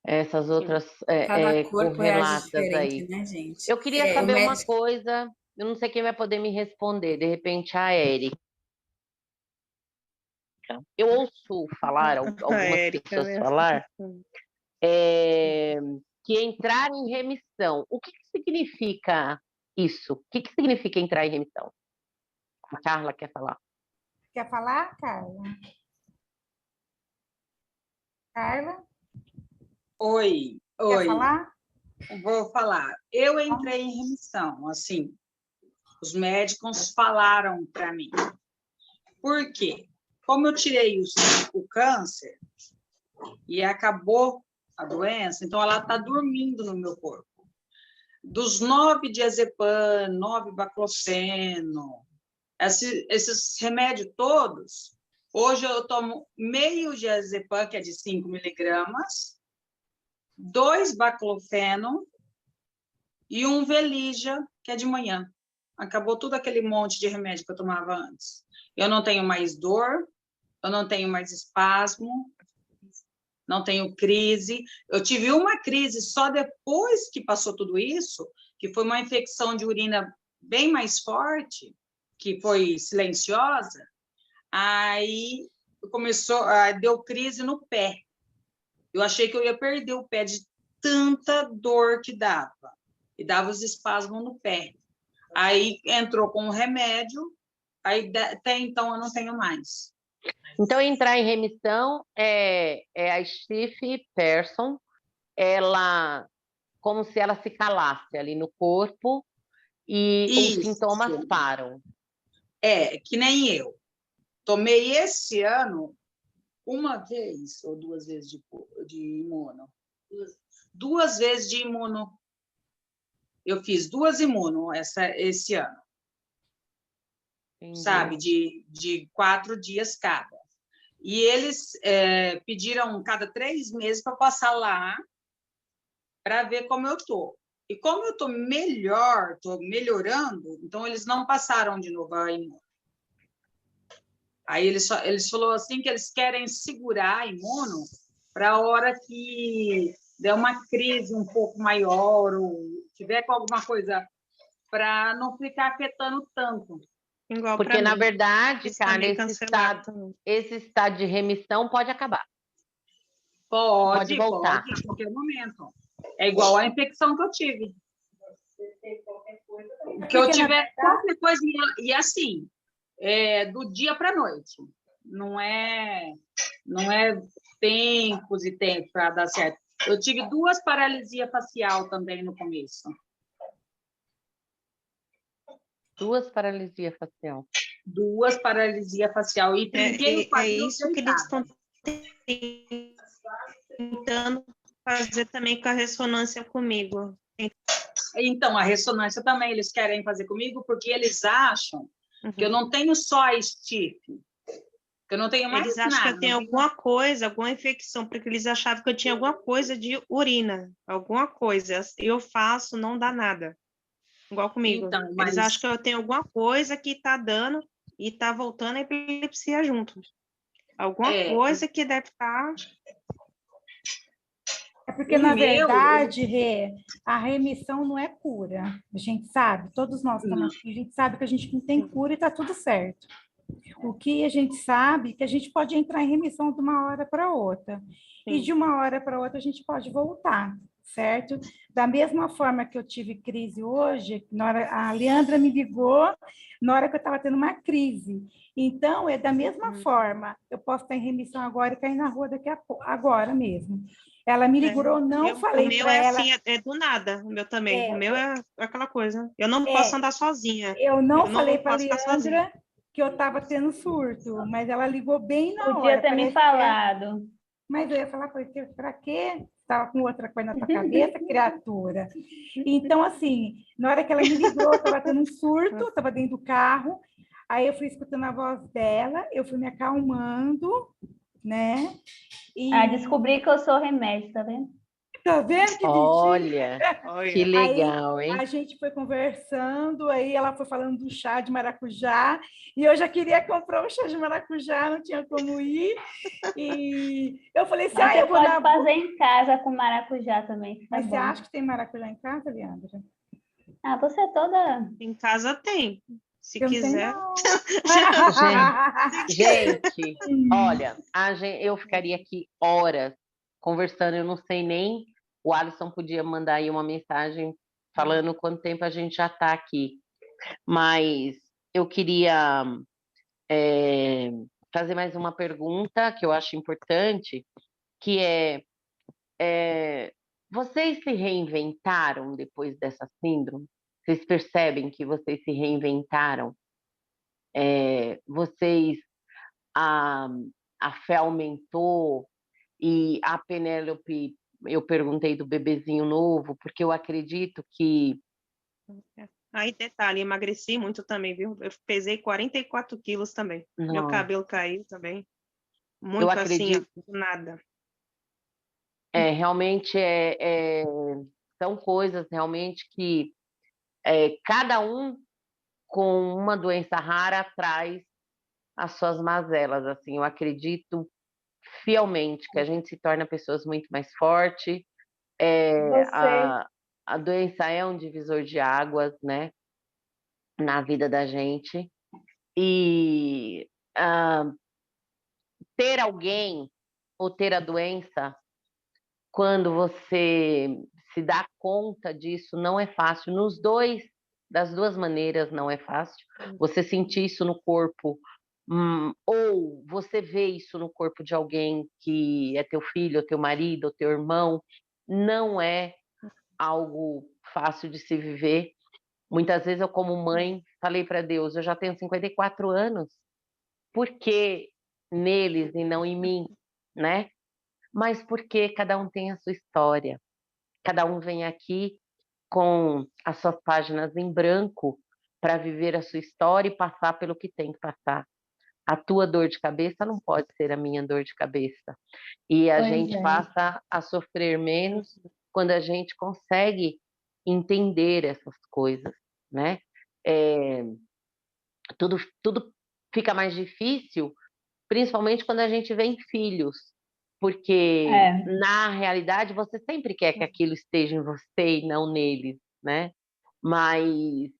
S1: Essas outras
S2: Cada corpo reage
S1: correlatas aí.
S2: diferente, né, gente?
S1: Eu queria
S2: O
S1: saber uma
S2: médico.
S1: coisa, eu não sei quem vai poder me responder, de repente a Érica. Eu ouço falar, algumas
S6: Érica,
S1: pessoas
S6: né?
S1: falar, que entrar em remissão. O que significa isso? O que significa entrar em remissão? A Carla quer falar.
S7: Quer falar, Carla? Carla,
S5: Oi,
S7: quer falar?
S5: vou falar. Eu entrei em remissão, assim, os médicos falaram para mim. Por quê? Como eu tirei o câncer e acabou a doença, então ela está dormindo no meu corpo. Dos 9 diazepam, 9 baclofeno, esses remédios todos, hoje eu tomo meio diazepam, que é de 5 miligramas, 2 baclofeno e 1 Velija, que é de manhã. Acabou tudo aquele monte de remédio que eu tomava antes. Eu não tenho mais dor, eu não tenho mais espasmo, não tenho crise. Eu tive uma crise só depois que passou tudo isso, que foi uma infecção de urina bem mais forte, que foi silenciosa. Aí deu crise no pé. Eu achei que eu ia perder o pé de tanta dor que dava. E dava os espasmos no pé. Aí entrou com o remédio, aí até então eu não tenho mais.
S1: Então, entrar em remissão é a Steve Persson, ela, como se ela se calasse ali no corpo e os
S5: Isso.
S1: sintomas param.
S5: Que nem eu. Tomei esse ano uma vez ou 2 vezes de imuno. 2 vezes de imuno. Eu fiz 2 imuno esse ano.
S1: Entendi.
S5: Sabe? De 4 dias cada. E eles pediram cada 3 meses para passar lá para ver como eu tô. E como eu tô melhor, tô melhorando, então eles não passaram de novo a imuno. Aí eles falaram assim que eles querem segurar a imuno para a hora que der uma crise um pouco maior ou tiver com alguma coisa para não ficar afetando tanto.
S6: Igual
S1: Porque, na verdade,
S6: Eles
S1: cara,
S6: também
S1: esse
S6: cancelaram também.
S1: estado de remissão pode acabar.
S5: Pode
S1: voltar.
S5: a qualquer momento. É igual a infecção que eu tive. Que eu tiver qualquer coisa, e assim, do dia para a noite. Não é tempos e tempos para dar certo. Eu tive 2 paralisia facial também no começo.
S1: 2 paralisia facial.
S5: 2 paralisia facial. E trinquei o quadril
S6: isso que eles estão tentando fazer também com a ressonância comigo.
S5: Então, a ressonância também eles querem fazer comigo, porque eles acham que eu não tenho só a STIF, Eu não tenho mais
S6: Eles acham que
S5: nada.
S6: eu tenho
S5: não tenho-
S6: alguma coisa, alguma infecção, porque eles achavam que eu tinha alguma coisa de urina, alguma coisa. Eu faço, não dá nada. Igual comigo.
S5: Então,
S6: Eles acham
S5: mas
S6: que eu tenho alguma coisa que tá dando e tá voltando a epilepsia junto. Alguma
S5: é,
S6: coisa que deve estar.
S7: É porque,
S5: o
S7: na
S5: meu,
S7: verdade, Rê, a remissão não é cura. A gente sabe, todos nós estamos aqui, a gente sabe que a gente não tem cura e está tudo certo. O que a gente sabe é que a gente pode entrar em remissão de uma hora para outra. E de uma hora para outra a gente pode voltar, certo? Da mesma forma que eu tive crise hoje, a Leandra me ligou na hora que eu estava tendo uma crise. Então, é da mesma forma. Eu posso estar em remissão agora e cair na rua daqui a pouco, agora mesmo. Ela me ligou, eu não
S6: O
S7: falei
S6: meu
S7: para
S6: é
S7: ela.
S6: assim, é do nada, o meu também. O meu é aquela coisa. Eu não
S7: É,
S6: posso andar sozinha.
S7: eu não
S6: Eu não
S7: falei para a
S6: posso ficar sozinha.
S7: Leandra que eu estava tendo surto, mas ela ligou bem na
S8: Podia
S7: hora.
S8: ter me
S7: Parece que é.
S8: falado.
S7: Mas eu ia falar para quê? Estava com outra coisa na tua cabeça, criatura. Então, assim, na hora que ela me ligou, eu estava tendo um surto, estava dentro do carro, aí eu fui escutando a voz dela, eu fui me acalmando, né?
S8: Ah,
S7: E
S8: descobri que eu sou remédio, tá vendo?
S7: tá vendo que bichinho?
S1: Olha, que
S6: Olha,
S7: Aí
S1: legal, hein?
S7: a gente foi conversando, aí ela foi falando do chá de maracujá, e eu já queria comprar um chá de maracujá, não tinha como ir. E eu falei assim,
S8: Mas
S7: ah,
S8: você
S7: eu vou
S8: pode
S7: na...
S8: fazer em casa com maracujá também, fica
S7: Mas você
S8: bom.
S7: acha que tem maracujá em casa, Leandra?
S8: Ah, você é toda.
S6: em casa tem. Se
S7: Eu não tenho,
S6: quiser.
S7: não.
S1: Gente, olha, eu ficaria aqui horas conversando, eu não sei nem. O Alisson podia mandar aí uma mensagem falando quanto tempo a gente já está aqui, mas eu queria é, fazer mais uma pergunta que eu acho importante, que vocês se reinventaram depois dessa síndrome? Vocês percebem que vocês se reinventaram? Vocês a, a fé aumentou e a Penélope, eu perguntei do bebezinho novo, porque eu acredito que
S6: Aí, detalhe, emagreci muito também, viu? Eu pesei 44 quilos também. Meu
S1: não,
S6: cabelo caiu também.
S1: eu
S6: Muito assim, ó,
S1: acredito,
S6: do nada.
S1: realmente são coisas realmente que cada um com uma doença rara traz as suas mazelas, assim, eu acredito fielmente que a gente se torna pessoas muito mais fortes.
S8: Você.
S1: A doença é um divisor de águas, né, na vida da gente. E ter alguém ou ter a doença, quando você se dá conta disso, não é fácil. Das duas maneiras, não é fácil. Você sentir isso no corpo, ou você vê isso no corpo de alguém que é teu filho, ou teu marido, ou teu irmão, não é algo fácil de se viver. Muitas vezes eu, como mãe, falei para Deus, eu já tenho 54 anos, por que neles e não em mim, né? Mas porque cada um tem a sua história. Cada um vem aqui com as suas páginas em branco para viver a sua história e passar pelo que tem que passar. A tua dor de cabeça não pode ser a minha dor de cabeça. E a
S8: Pois
S1: gente
S8: é.
S1: passa a sofrer menos quando a gente consegue entender essas coisas, né? É, tudo fica mais difícil, principalmente quando a gente vê em filhos, porque
S8: É.
S1: na realidade você sempre quer que aquilo esteja em você e não neles, né? Mas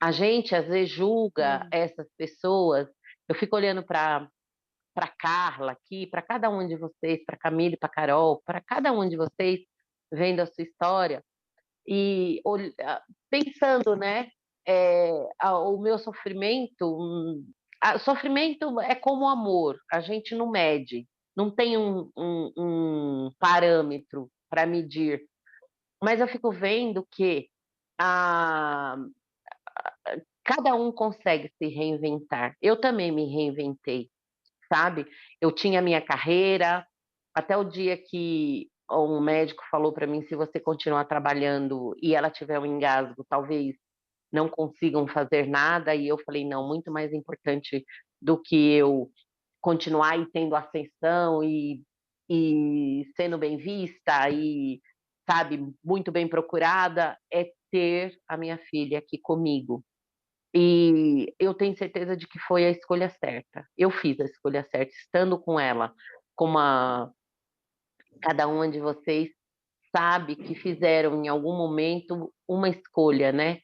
S1: a gente às vezes julga essas pessoas. Eu fico olhando para Carla aqui, para cada um de vocês, para Camila, para Carol, para cada um de vocês vendo a sua história e pensando, né? O meu sofrimento, sofrimento é como amor, a gente não mede, não tem um parâmetro para medir, mas eu fico vendo que a, cada um consegue se reinventar. Eu também me reinventei, sabe? Eu tinha a minha carreira, até o dia que um médico falou para mim, se você continuar trabalhando e ela tiver um engasgo, talvez não consigam fazer nada, e eu falei, não, muito mais importante do que eu continuar aí tendo ascensão e sendo bem vista e, sabe, muito bem procurada, é ter a minha filha aqui comigo. E eu tenho certeza de que foi a escolha certa. Eu fiz a escolha certa, estando com ela, como cada uma de vocês sabe que fizeram em algum momento uma escolha, né?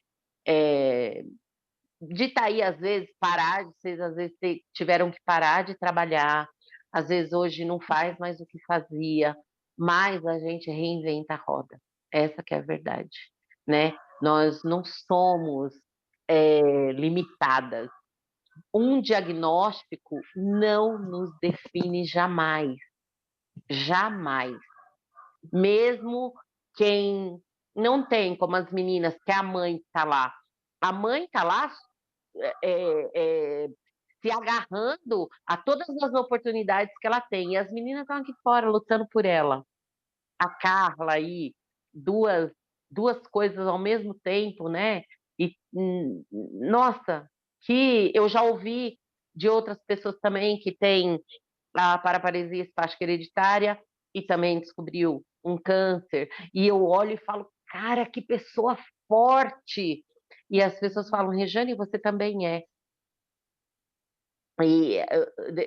S1: De estar aí, às vezes, parar, vocês às vezes tiveram que parar de trabalhar, às vezes hoje não faz mais o que fazia, mas a gente reinventa a roda. Essa que é a verdade, né? Nós não somos limitadas. Um diagnóstico não nos define jamais, jamais. Mesmo quem não tem, como as meninas, que a mãe está lá. A mãe está lá se agarrando a todas as oportunidades que ela tem. E as meninas estão aqui fora lutando por ela. A Carla aí, duas coisas ao mesmo tempo, né? E, nossa, que eu já ouvi de outras pessoas também que têm a paraparesia espástica hereditária e também descobriu um câncer. E eu olho e falo, cara, que pessoa forte! E as pessoas falam, Rejane, você também é. E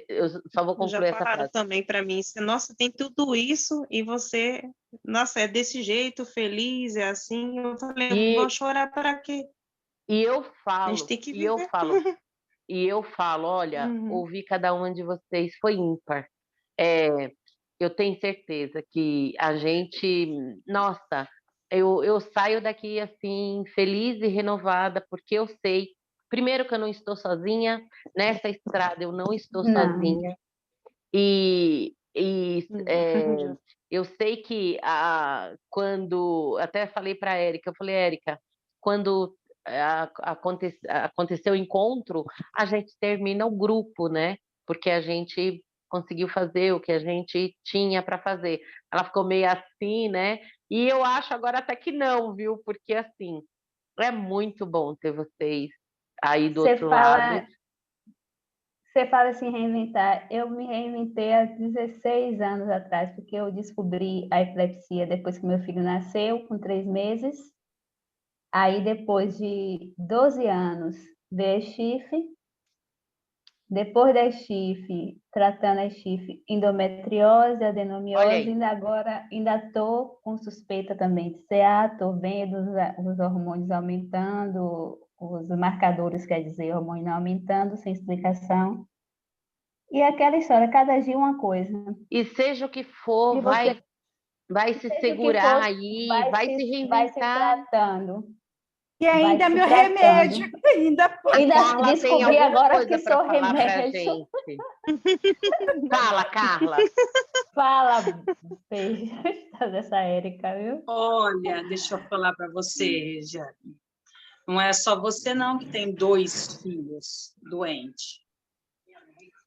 S1: eu só vou
S6: Já
S1: concluir essa
S6: falaram
S1: frase.
S6: também para mim, nossa, tem tudo isso e você, nossa, é desse jeito, feliz, é assim. Eu falei, vou chorar para quê?
S1: E eu
S6: A gente
S1: falo,
S6: tem que
S1: e eu
S6: viver.
S1: falo, olha, ouvir cada uma de vocês foi ímpar. Eu tenho certeza que a gente, nossa, eu saio daqui assim, feliz e renovada, porque eu sei, primeiro que eu não estou sozinha, nessa estrada eu não estou
S4: Não.
S1: sozinha, e eu sei que quando, até falei para a Érica, eu falei, Érica, quando aconteceu o encontro, a gente termina o grupo, né? Porque a gente conseguiu fazer o que a gente tinha para fazer. Ela ficou meio assim, né? E eu acho agora até que não, viu? Porque assim, é muito bom ter vocês aí do outro lado.
S8: Você fala assim, reinventar. Eu me reinventei há 16 anos atrás, porque eu descobri a epilepsia depois que meu filho nasceu, com 3 meses. Aí, depois de 12 anos, veio a chifre. Depois da chifre, tratando a chifre, endometriose,
S1: Olha
S8: adenomiose,
S1: aí.
S8: ainda estou com suspeita também de CA, estou vendo os hormônios aumentando, os marcadores, quer dizer, hormônio não aumentando, sem explicação. E aquela história, cada dia uma coisa.
S1: E seja o que for,
S8: E você,
S1: vai se
S8: seja o que
S1: segurar
S8: for,
S1: aí, vai se
S8: vai se
S1: reinventar.
S8: tratando.
S7: E ainda
S8: Vai se
S7: meu
S8: tratando.
S7: remédio, ainda
S1: A
S8: Ainda
S1: Carla tem
S8: descobri
S1: alguma
S8: agora
S1: coisa
S8: que
S1: para
S8: sou
S1: falar para a
S8: remédio.
S1: gente. Fala, Carla.
S8: Fala, beijo dessa Érica, viu?
S5: Olha, deixa eu falar para você, Regiane. Não é só você, não, que tem 2 filhos doentes.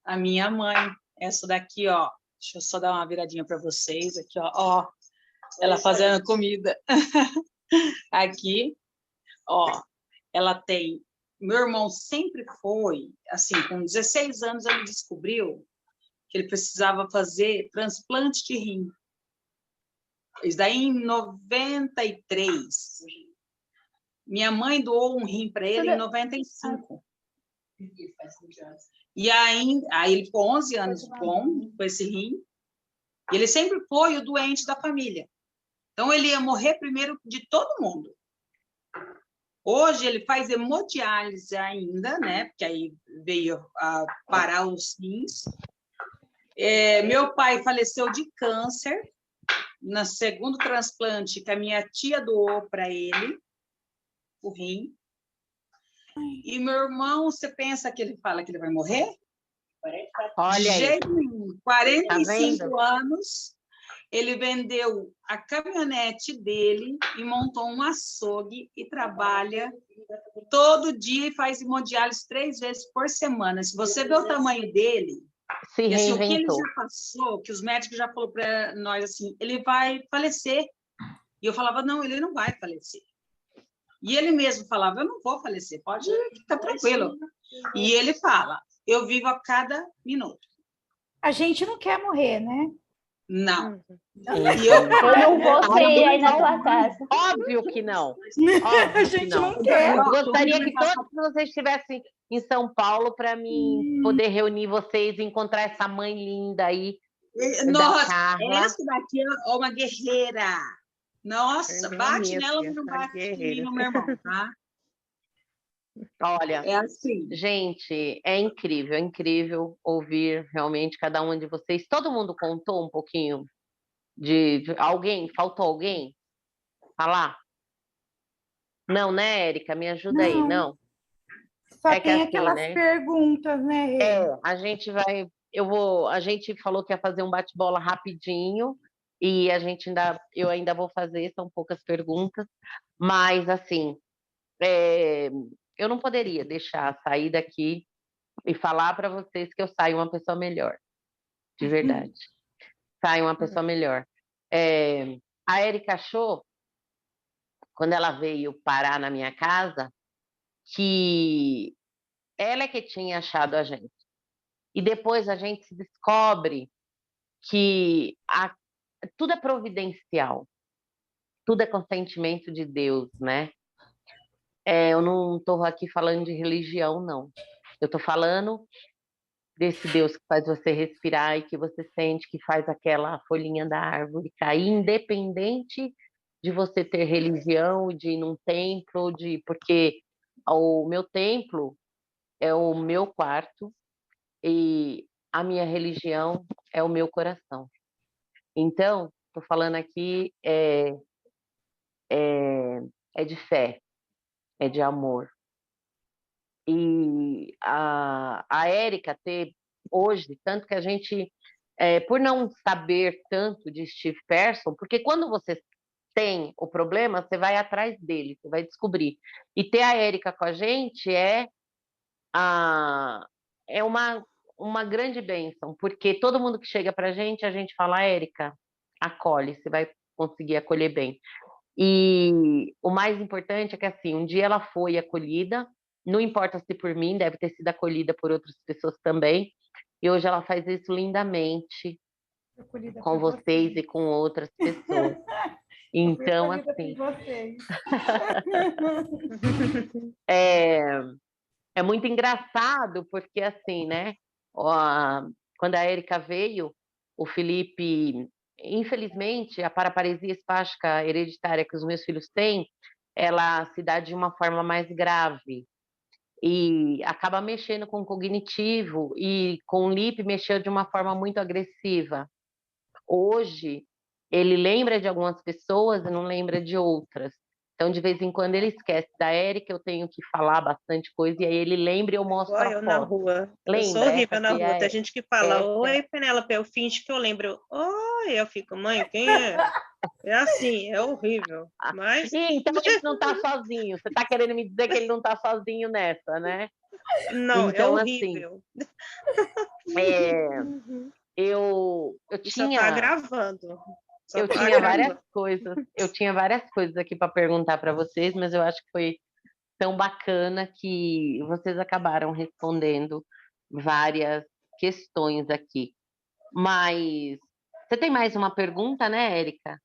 S5: A minha mãe, essa daqui, ó. Deixa eu só dar uma viradinha para vocês. Aqui, ó. Ela fazendo comida. Aqui, ó. Ela tem... Meu irmão sempre foi, assim, com 16 anos ele descobriu que ele precisava fazer transplante de rim. Isso daí em 93. Minha mãe doou um rim para ele em 95. E aí ele ficou 11 anos com esse rim. E ele sempre foi o doente da família. Então, ele ia morrer primeiro de todo mundo. Hoje, ele faz hemodiálise ainda, né? Porque aí veio a parar os rins. Meu pai faleceu de câncer no segundo transplante que a minha tia doou para ele, o rim. E meu irmão, você pensa que ele fala que ele vai morrer?
S1: Olha
S5: de
S1: aí.
S5: jeito nenhum. 45
S1: Tá vendo?
S5: anos, ele vendeu a caminhonete dele e montou um açougue e trabalha todo dia e faz hemodiálise 3 vezes por semana. Se você vê o tamanho dele,
S1: Se
S5: e assim, o que ele
S1: reinventou.
S5: já passou, que os médicos já falaram para nós assim, ele vai falecer. E eu falava, não, ele não vai falecer. E ele mesmo falava, eu não vou falecer, pode ficar tranquilo. E ele fala, eu vivo a cada minuto.
S7: A gente não quer morrer, né?
S5: Não.
S6: Uhum.
S5: E eu,
S8: Eu não vou ser
S1: Ai,
S8: aí na tua casa.
S1: óbvio que não.
S7: A
S1: Óbvio que
S7: gente
S1: não.
S7: não quer.
S1: Eu gostaria que todos vocês estivessem em São Paulo para mim poder reunir vocês e encontrar essa mãe linda aí da
S5: nossa,
S1: Carla.
S5: essa daqui é uma guerreira. Nossa,
S6: Bem
S5: bate
S6: minha
S5: nela,
S6: filha,
S5: não
S6: a
S5: bate em mim,
S6: guerreira.
S5: no meu irmão, tá?
S1: Olha,
S5: É assim.
S1: gente, é incrível ouvir realmente cada um de vocês. Todo mundo contou um pouquinho de alguém? Faltou alguém falar? Não, né, Érica? Me ajuda aí,
S7: Não,
S1: não.
S7: só
S1: É que
S7: tem
S1: assim,
S7: aquelas
S1: né?
S7: perguntas, né, Rê?
S1: A gente vai, a gente falou que ia fazer um bate-bola rapidinho e eu ainda vou fazer, são poucas perguntas, mas assim, é, eu não poderia deixar sair daqui e falar para vocês que eu saio uma pessoa melhor, de verdade. Saio uma pessoa melhor. É, a Érica achou, quando ela veio parar na minha casa, que ela é que tinha achado a gente. E depois a gente se descobre que tudo é providencial, tudo é consentimento de Deus, né? Eu não estou aqui falando de religião, não. Eu estou falando desse Deus que faz você respirar e que você sente que faz aquela folhinha da árvore cair, independente de você ter religião, de ir num templo, porque o meu templo é o meu quarto e a minha religião é o meu coração. Então, estou falando aqui é de fé, é de amor. E a Érica ter hoje, tanto que a gente, por não saber tanto de Steve Persson, porque quando você tem o problema, você vai atrás dele, você vai descobrir. E ter a Érica com a gente a, é uma grande bênção, porque todo mundo que chega para a gente fala, Érica, acolhe, você vai conseguir acolher bem. E o mais importante é que, assim, um dia ela foi acolhida, não importa se por mim, deve ter sido acolhida por outras pessoas também, e hoje ela faz isso lindamente
S7: Acolhida
S1: com
S7: por
S1: vocês
S7: vocês.
S1: e com outras pessoas.
S7: Eu fui
S1: Então,
S7: acolhida
S1: assim,
S7: por vocês.
S1: é muito engraçado, porque, assim, né, quando a Érica veio, o Felipe, infelizmente, a paraparesia espástica hereditária que os meus filhos têm, ela se dá de uma forma mais grave e acaba mexendo com o cognitivo e com o Lipe mexeu de uma forma muito agressiva. Hoje, ele lembra de algumas pessoas e não lembra de outras. Então, de vez em quando, ele esquece da Érica, eu tenho que falar bastante coisa, e aí ele lembra e eu mostro
S6: Igual
S1: a
S6: eu na
S1: foto.
S6: rua. Eu sou
S1: Lembra? Essa
S6: horrível na
S1: aqui
S6: rua. Tem gente que fala,
S1: essa
S6: oi, Penélope, eu finge que eu lembro. Oi, eu fico, mãe, quem é? É assim, é horrível. Mas
S1: Então ele não está sozinho. Você está querendo me dizer que ele não está sozinho nessa, né?
S6: não, é
S1: Então, assim,
S6: horrível.
S1: é, eu
S6: E só tá
S1: tinha
S6: gravando. Só
S1: eu
S6: tá
S1: tinha várias
S6: gravando.
S1: coisas, aqui para perguntar para vocês, mas eu acho que foi tão bacana que vocês acabaram respondendo várias questões aqui. Mas você tem mais uma pergunta, né, Érica?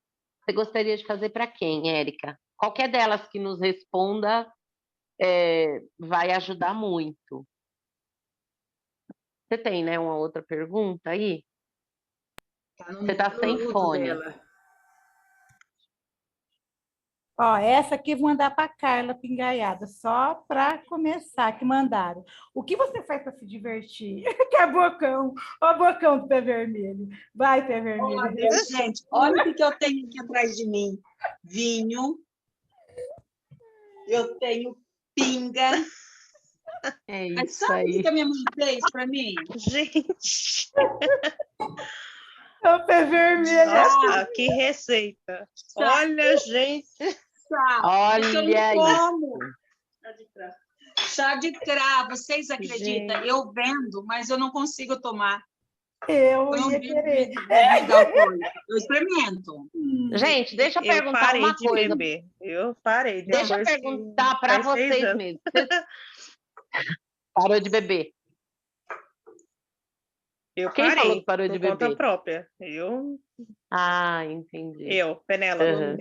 S1: Você gostaria de fazer para quem, Érica? Qualquer delas que nos responda vai ajudar muito. Você tem, né, uma outra pergunta aí?
S3: Tá
S1: Você está
S3: no
S1: sem
S3: mudo
S1: fone.
S3: dela.
S7: Ó, essa aqui vou mandar para Carla Pingaiada, só para começar, que mandaram. O que você faz para se divertir? Que é bocão, ó, bocão do pé vermelho. Vai, pé vermelho.
S5: Olha, gente, olha o que eu tenho aqui atrás de mim. Vinho. Eu tenho pinga.
S1: É
S5: Mas
S1: isso
S5: sabe o
S1: aí.
S5: que a minha mãe fez para mim?
S6: Gente,
S7: É o pé vermelho.
S6: nossa, que receita. Olha, gente.
S5: Porque eu
S1: Olha
S5: não como.
S1: isso.
S5: Chá de cravo, vocês acreditam?
S6: Gente.
S5: Eu vendo, mas eu não consigo tomar.
S7: Eu
S5: Eu não
S7: ia
S5: bebo
S7: querer.
S5: bebida alcoólica. Eu experimento.
S1: Gente, deixa eu
S6: Eu
S1: perguntar
S6: parei
S1: uma
S6: de
S1: coisa.
S6: beber. Eu parei.
S1: Deixa eu
S6: Depois que
S1: perguntar para
S6: faz 6
S1: vocês
S6: anos.
S1: mesmos. Parou de beber?
S6: Eu
S1: Quem falou que
S6: parei,
S1: parou de
S6: por conta
S1: beber?
S6: própria.
S1: Ah, entendi.
S6: Penélope.
S1: Aham.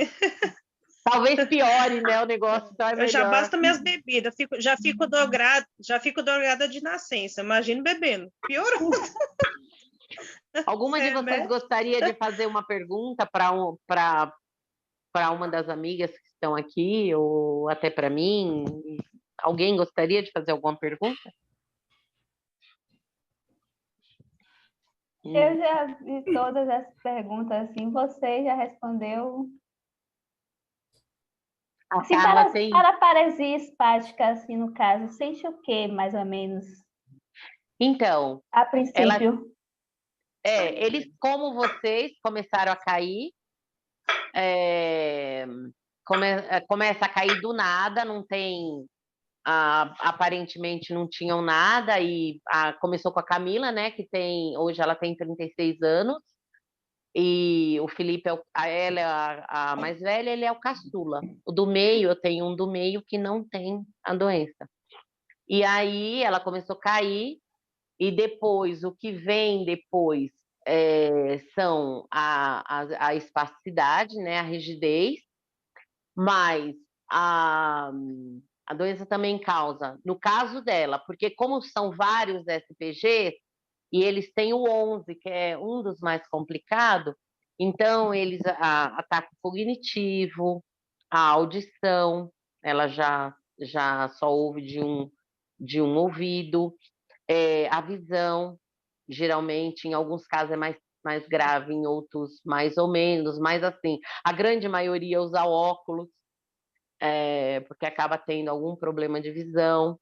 S1: Talvez piore, né, o negócio, então é
S6: Eu já
S1: melhor.
S6: basta minhas bebidas, já fico drogada de nascença, imagino bebendo. Piorou,
S1: Alguma de vocês
S6: né?
S1: gostaria de fazer uma pergunta para uma das amigas que estão aqui, ou até para mim? Alguém gostaria de fazer alguma pergunta?
S8: Eu já vi todas as perguntas assim, você já respondeu.
S1: A
S8: Assim,
S1: Carla tem.
S8: para paralisia espástica, assim, no caso, sente o quê, mais ou menos,
S1: Então,
S8: a princípio?
S1: eles, como vocês, começaram a cair, começa a cair do nada, não tem, aparentemente não tinham nada, e começou com a Camila, né, hoje ela tem 36 anos, e o Felipe, ela é a mais velha, ele é o caçula. O do meio, eu tenho um do meio que não tem a doença. E aí ela começou a cair, e depois, o que vem depois são a espasticidade, né, a rigidez, mas a doença também causa, no caso dela, porque como são vários SPGs, e eles têm o 11, que é um dos mais complicados, então eles atacam o cognitivo, a audição, ela já só ouve de um ouvido, a visão, geralmente, em alguns casos é mais grave, em outros mais ou menos, mas assim, a grande maioria usa óculos, porque acaba tendo algum problema de visão.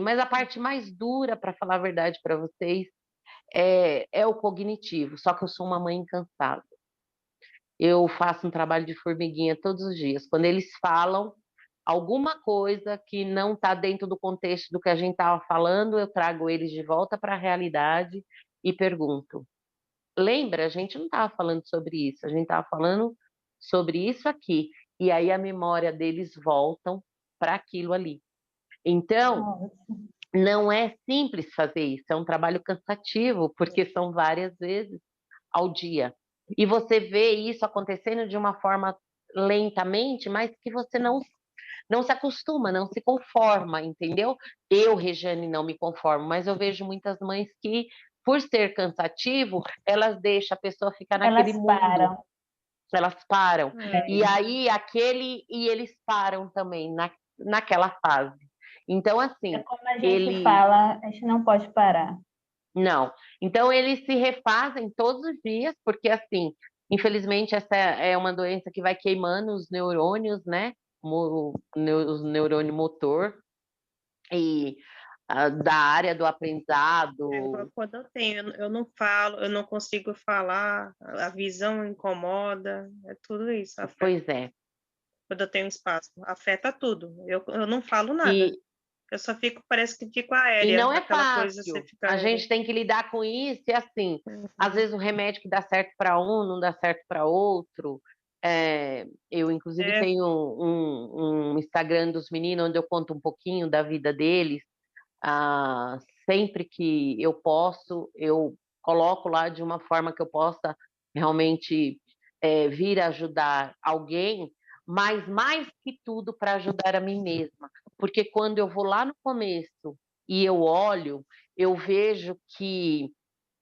S1: Mas a parte mais dura, para falar a verdade para vocês, é o cognitivo, só que eu sou uma mãe incansável. Eu faço um trabalho de formiguinha todos os dias. Quando eles falam alguma coisa que não está dentro do contexto do que a gente estava falando, eu trago eles de volta para a realidade e pergunto: lembra, a gente não estava falando sobre isso, a gente estava falando sobre isso aqui. E aí a memória deles voltam para aquilo ali. Então,
S8: Nossa.
S1: não é simples fazer isso, é um trabalho cansativo, porque são várias vezes ao dia. E você vê isso acontecendo de uma forma lentamente, mas que você não se acostuma, não se conforma, entendeu? Eu, Regiane, não me conformo, mas eu vejo muitas mães que, por ser cansativo, elas deixam a pessoa ficar naquele
S8: Elas
S1: mundo.
S8: param.
S1: Elas param.
S6: É.
S1: E aí, eles param também naquela fase. Então, assim,
S8: É como a gente fala, a gente não pode parar.
S1: não. Então, eles se refazem todos os dias, porque, assim, infelizmente, essa é uma doença que vai queimando os neurônios, né? Os neurônio motor, e da área do aprendizado.
S6: Quando eu não falo, eu não consigo falar, a visão incomoda, é tudo isso.
S1: Pois é.
S6: Quando eu tenho espaço, afeta tudo. Eu não falo nada. Eu só fico, parece que fico aérea.
S1: E não é
S6: aquela coisa, você
S1: fácil.
S6: fica
S1: A
S6: aérea.
S1: gente tem que lidar com isso, e assim, às vezes o remédio que dá certo para um não dá certo para outro. Eu, inclusive, tenho um Instagram dos meninos onde eu conto um pouquinho da vida deles. Sempre que eu posso, eu coloco lá de uma forma que eu possa realmente vir ajudar alguém, mas mais que tudo para ajudar a mim mesma. Porque quando eu vou lá no começo e eu olho, eu vejo que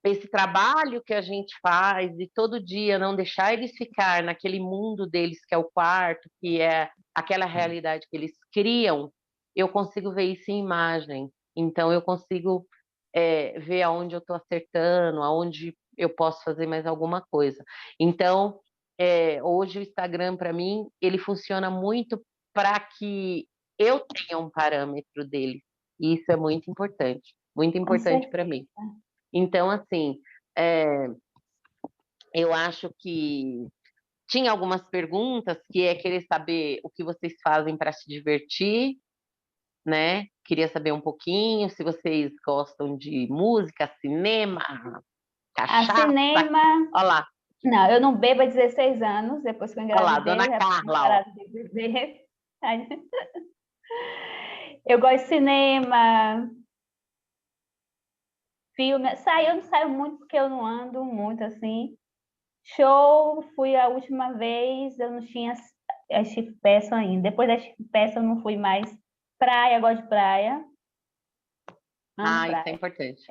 S1: esse trabalho que a gente faz de todo dia não deixar eles ficar naquele mundo deles que é o quarto, que é aquela realidade que eles criam, eu consigo ver isso em imagem. Então eu consigo ver aonde eu estou acertando, aonde eu posso fazer mais alguma coisa. Então, hoje o Instagram, para mim, ele funciona muito para que eu tenha um parâmetro dele. E isso é muito
S8: Com
S1: importante para mim.
S8: certeza.
S1: Então, assim, eu acho que tinha algumas perguntas que é querer saber o que vocês fazem para se divertir, né? Queria saber um pouquinho se vocês gostam de música, cinema, cachaça.
S8: Cinema.
S1: Olha lá.
S8: Não, eu não bebo há 16 anos, depois que eu
S1: Olha lá,
S8: engravidei,
S1: dona
S8: já tinha
S1: Carla, ó.
S8: parado de beber. Eu gosto de cinema, filme. Eu não saio muito porque eu não ando muito assim. Show, fui a última vez, eu não tinha a Chico Peço ainda. Depois da Chico Peço eu não fui mais. Praia, gosto de praia. Amo
S1: Isso é
S8: praia.
S1: importante.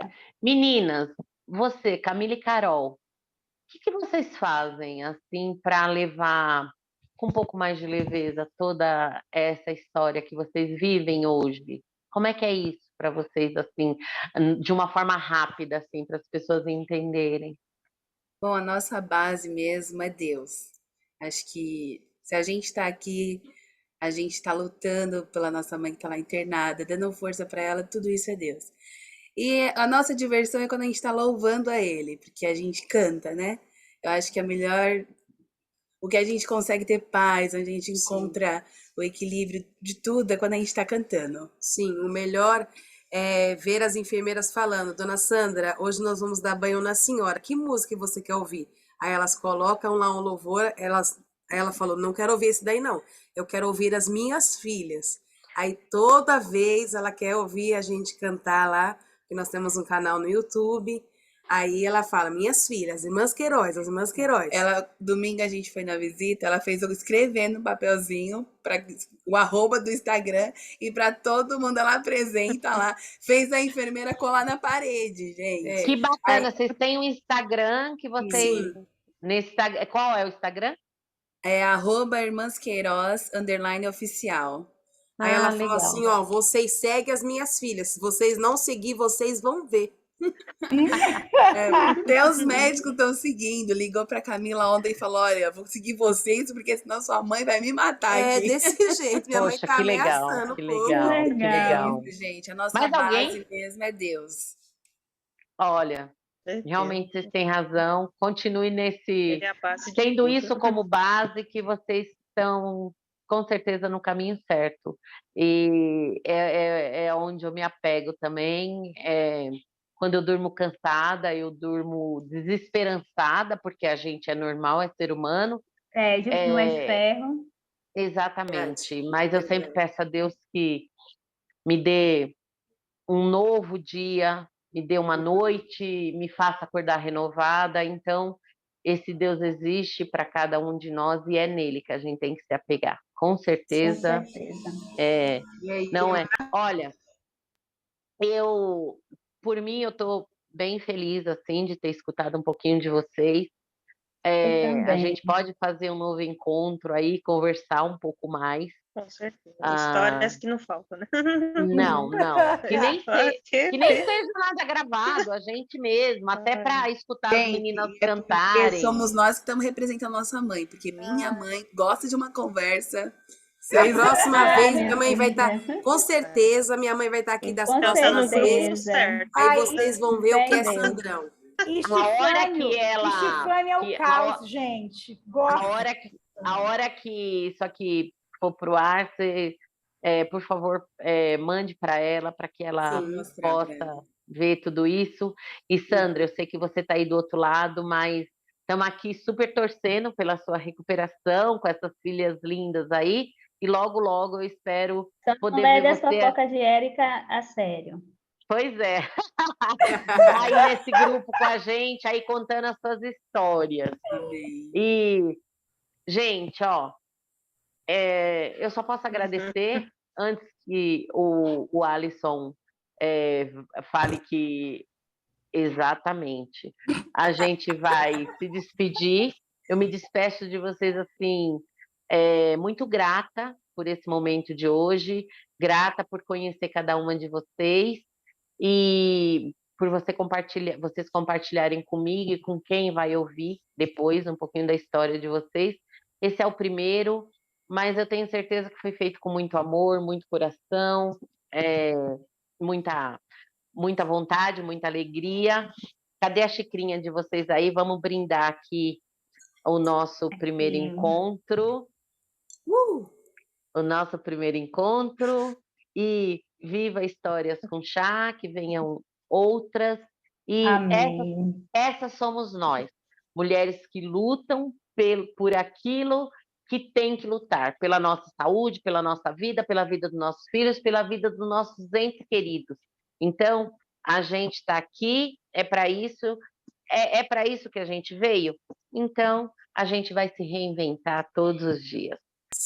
S1: Meninas, você, Camila e Carol, o que vocês fazem assim para levar com um pouco mais de leveza toda essa história que vocês vivem hoje? Como é que é isso para vocês assim, de uma forma rápida assim, para as pessoas entenderem?
S2: Bom, a nossa base mesmo é Deus. Acho que se a gente está aqui, a gente está lutando pela nossa mãe que está lá internada, dando força para ela, tudo isso é Deus. E a nossa diversão é quando a gente está louvando a Ele, porque a gente canta, né? Eu acho que a melhor, o que a gente consegue ter paz, onde a gente
S3: Sim.
S2: encontra o equilíbrio de tudo, é quando a gente está cantando.
S3: Sim, o melhor é ver as enfermeiras falando, Dona Sandra, hoje nós vamos dar banho na senhora. Que música você quer ouvir? Aí elas colocam lá um louvor, aí ela falou, não quero ouvir esse daí não. Eu quero ouvir as minhas filhas. Aí toda vez ela quer ouvir a gente cantar lá, que nós temos um canal no YouTube. Aí ela fala, minhas filhas, as irmãs Queiroz.
S2: Domingo a gente foi na visita, ela fez eu escrever no papelzinho para o arroba do Instagram e para todo mundo ela apresenta lá. Fez a enfermeira colar na parede, gente.
S1: Que bacana, vocês têm um Instagram que vocês.
S3: Sim.
S1: Nesse Instagram, qual é o Instagram?
S2: É arroba Irmãs Queiroz, underline oficial.
S3: Aí ela falou
S1: Legal.
S3: assim, ó, vocês seguem as minhas filhas. Se vocês não seguir, vocês vão ver.
S2: Até os médicos estão seguindo. Ligou pra Camila ontem e falou: olha, vou seguir vocês, porque senão sua mãe vai me matar
S3: É
S2: aqui.
S3: desse jeito, minha mãe
S1: Poxa,
S3: tá
S1: que legal,
S3: ameaçando
S1: que
S3: o povo.
S1: legal, que
S8: Legal.
S1: legal.
S2: Isso, gente. A nossa
S1: Mais
S2: base
S1: alguém?
S2: mesmo é Deus.
S1: Olha,
S6: Certeza.
S1: realmente vocês têm razão. Continue nesse,
S6: Ele é a base de
S1: tendo
S6: tudo.
S1: isso como base, que vocês estão com certeza no caminho certo. E é onde eu me apego também. Quando eu durmo cansada, eu durmo desesperançada, porque a gente é normal, é ser humano.
S8: Justo não é de ferro.
S1: Exatamente.
S3: Verdade,
S1: Mas eu sempre
S3: verdade.
S1: peço a Deus que me dê um novo dia, me dê uma noite, me faça acordar renovada. Então, esse Deus existe para cada um de nós e é nele que a gente tem que se apegar. Com
S8: Com
S1: certeza,
S8: certeza.
S3: E aí,
S1: não é. Olha, por mim, eu estou bem feliz assim de ter escutado um pouquinho de vocês.
S8: Eu
S1: A
S8: também.
S1: gente pode fazer um novo encontro aí, conversar um pouco mais.
S6: Com certeza.
S1: Ah,
S6: Histórias que não faltam, né?
S1: Não. Que nem seja nada gravado, a gente mesmo, até para escutar as meninas
S2: Porque
S1: cantarem.
S2: somos nós que estamos representando a nossa mãe, porque minha mãe gosta de uma conversa.
S3: Próxima vez,
S8: minha
S3: minha mãe vai estar,
S8: filha.
S3: com certeza, minha mãe vai estar aqui das
S8: Com
S3: próximas vezes.
S8: certeza.
S6: certo.
S3: Aí
S7: Ai,
S3: vocês vão ver o que é
S8: bem Deus.
S3: Sandrão.
S7: E
S1: hora
S7: Chifrânio,
S1: que ela-
S7: e Chifrânio é
S1: que
S7: o caos, gente. Gosto.
S1: A hora que isso aqui for pro ar, você, por favor, mande para ela, para que ela
S3: Sim,
S2: mostrar pra
S1: possa ver tudo isso. E Sandra, eu sei que você está aí do outro lado, mas estamos aqui super torcendo pela sua recuperação com essas filhas lindas aí. E logo, logo eu espero
S8: Só
S1: poder
S8: não leve
S1: ver
S8: as
S1: você.
S8: fofocas de Érica a sério.
S1: Pois é. Aí nesse grupo com a gente, aí contando as suas histórias.
S2: também.
S1: E, gente, ó, eu só posso agradecer antes que o Alisson fale que exatamente a gente vai se despedir. Eu me despeço de vocês assim, muito grata por esse momento de hoje, grata por conhecer cada uma de vocês e por vocês compartilharem comigo e com quem vai ouvir depois um pouquinho da história de vocês. Esse é o primeiro, mas eu tenho certeza que foi feito com muito amor, muito coração, muita, muita vontade, muita alegria. Cadê a xicrinha de vocês aí? Vamos brindar aqui o nosso primeiro encontro. O nosso primeiro encontro. E viva Histórias com Chá, que venham outras. E
S8: Amém.
S1: essas somos nós, mulheres que lutam por aquilo que tem que lutar, pela nossa saúde, pela nossa vida, pela vida dos nossos filhos, pela vida dos nossos entes queridos. Então, A gente está aqui, é para isso, é para isso que a gente veio. Então, a gente vai se reinventar todos os dias.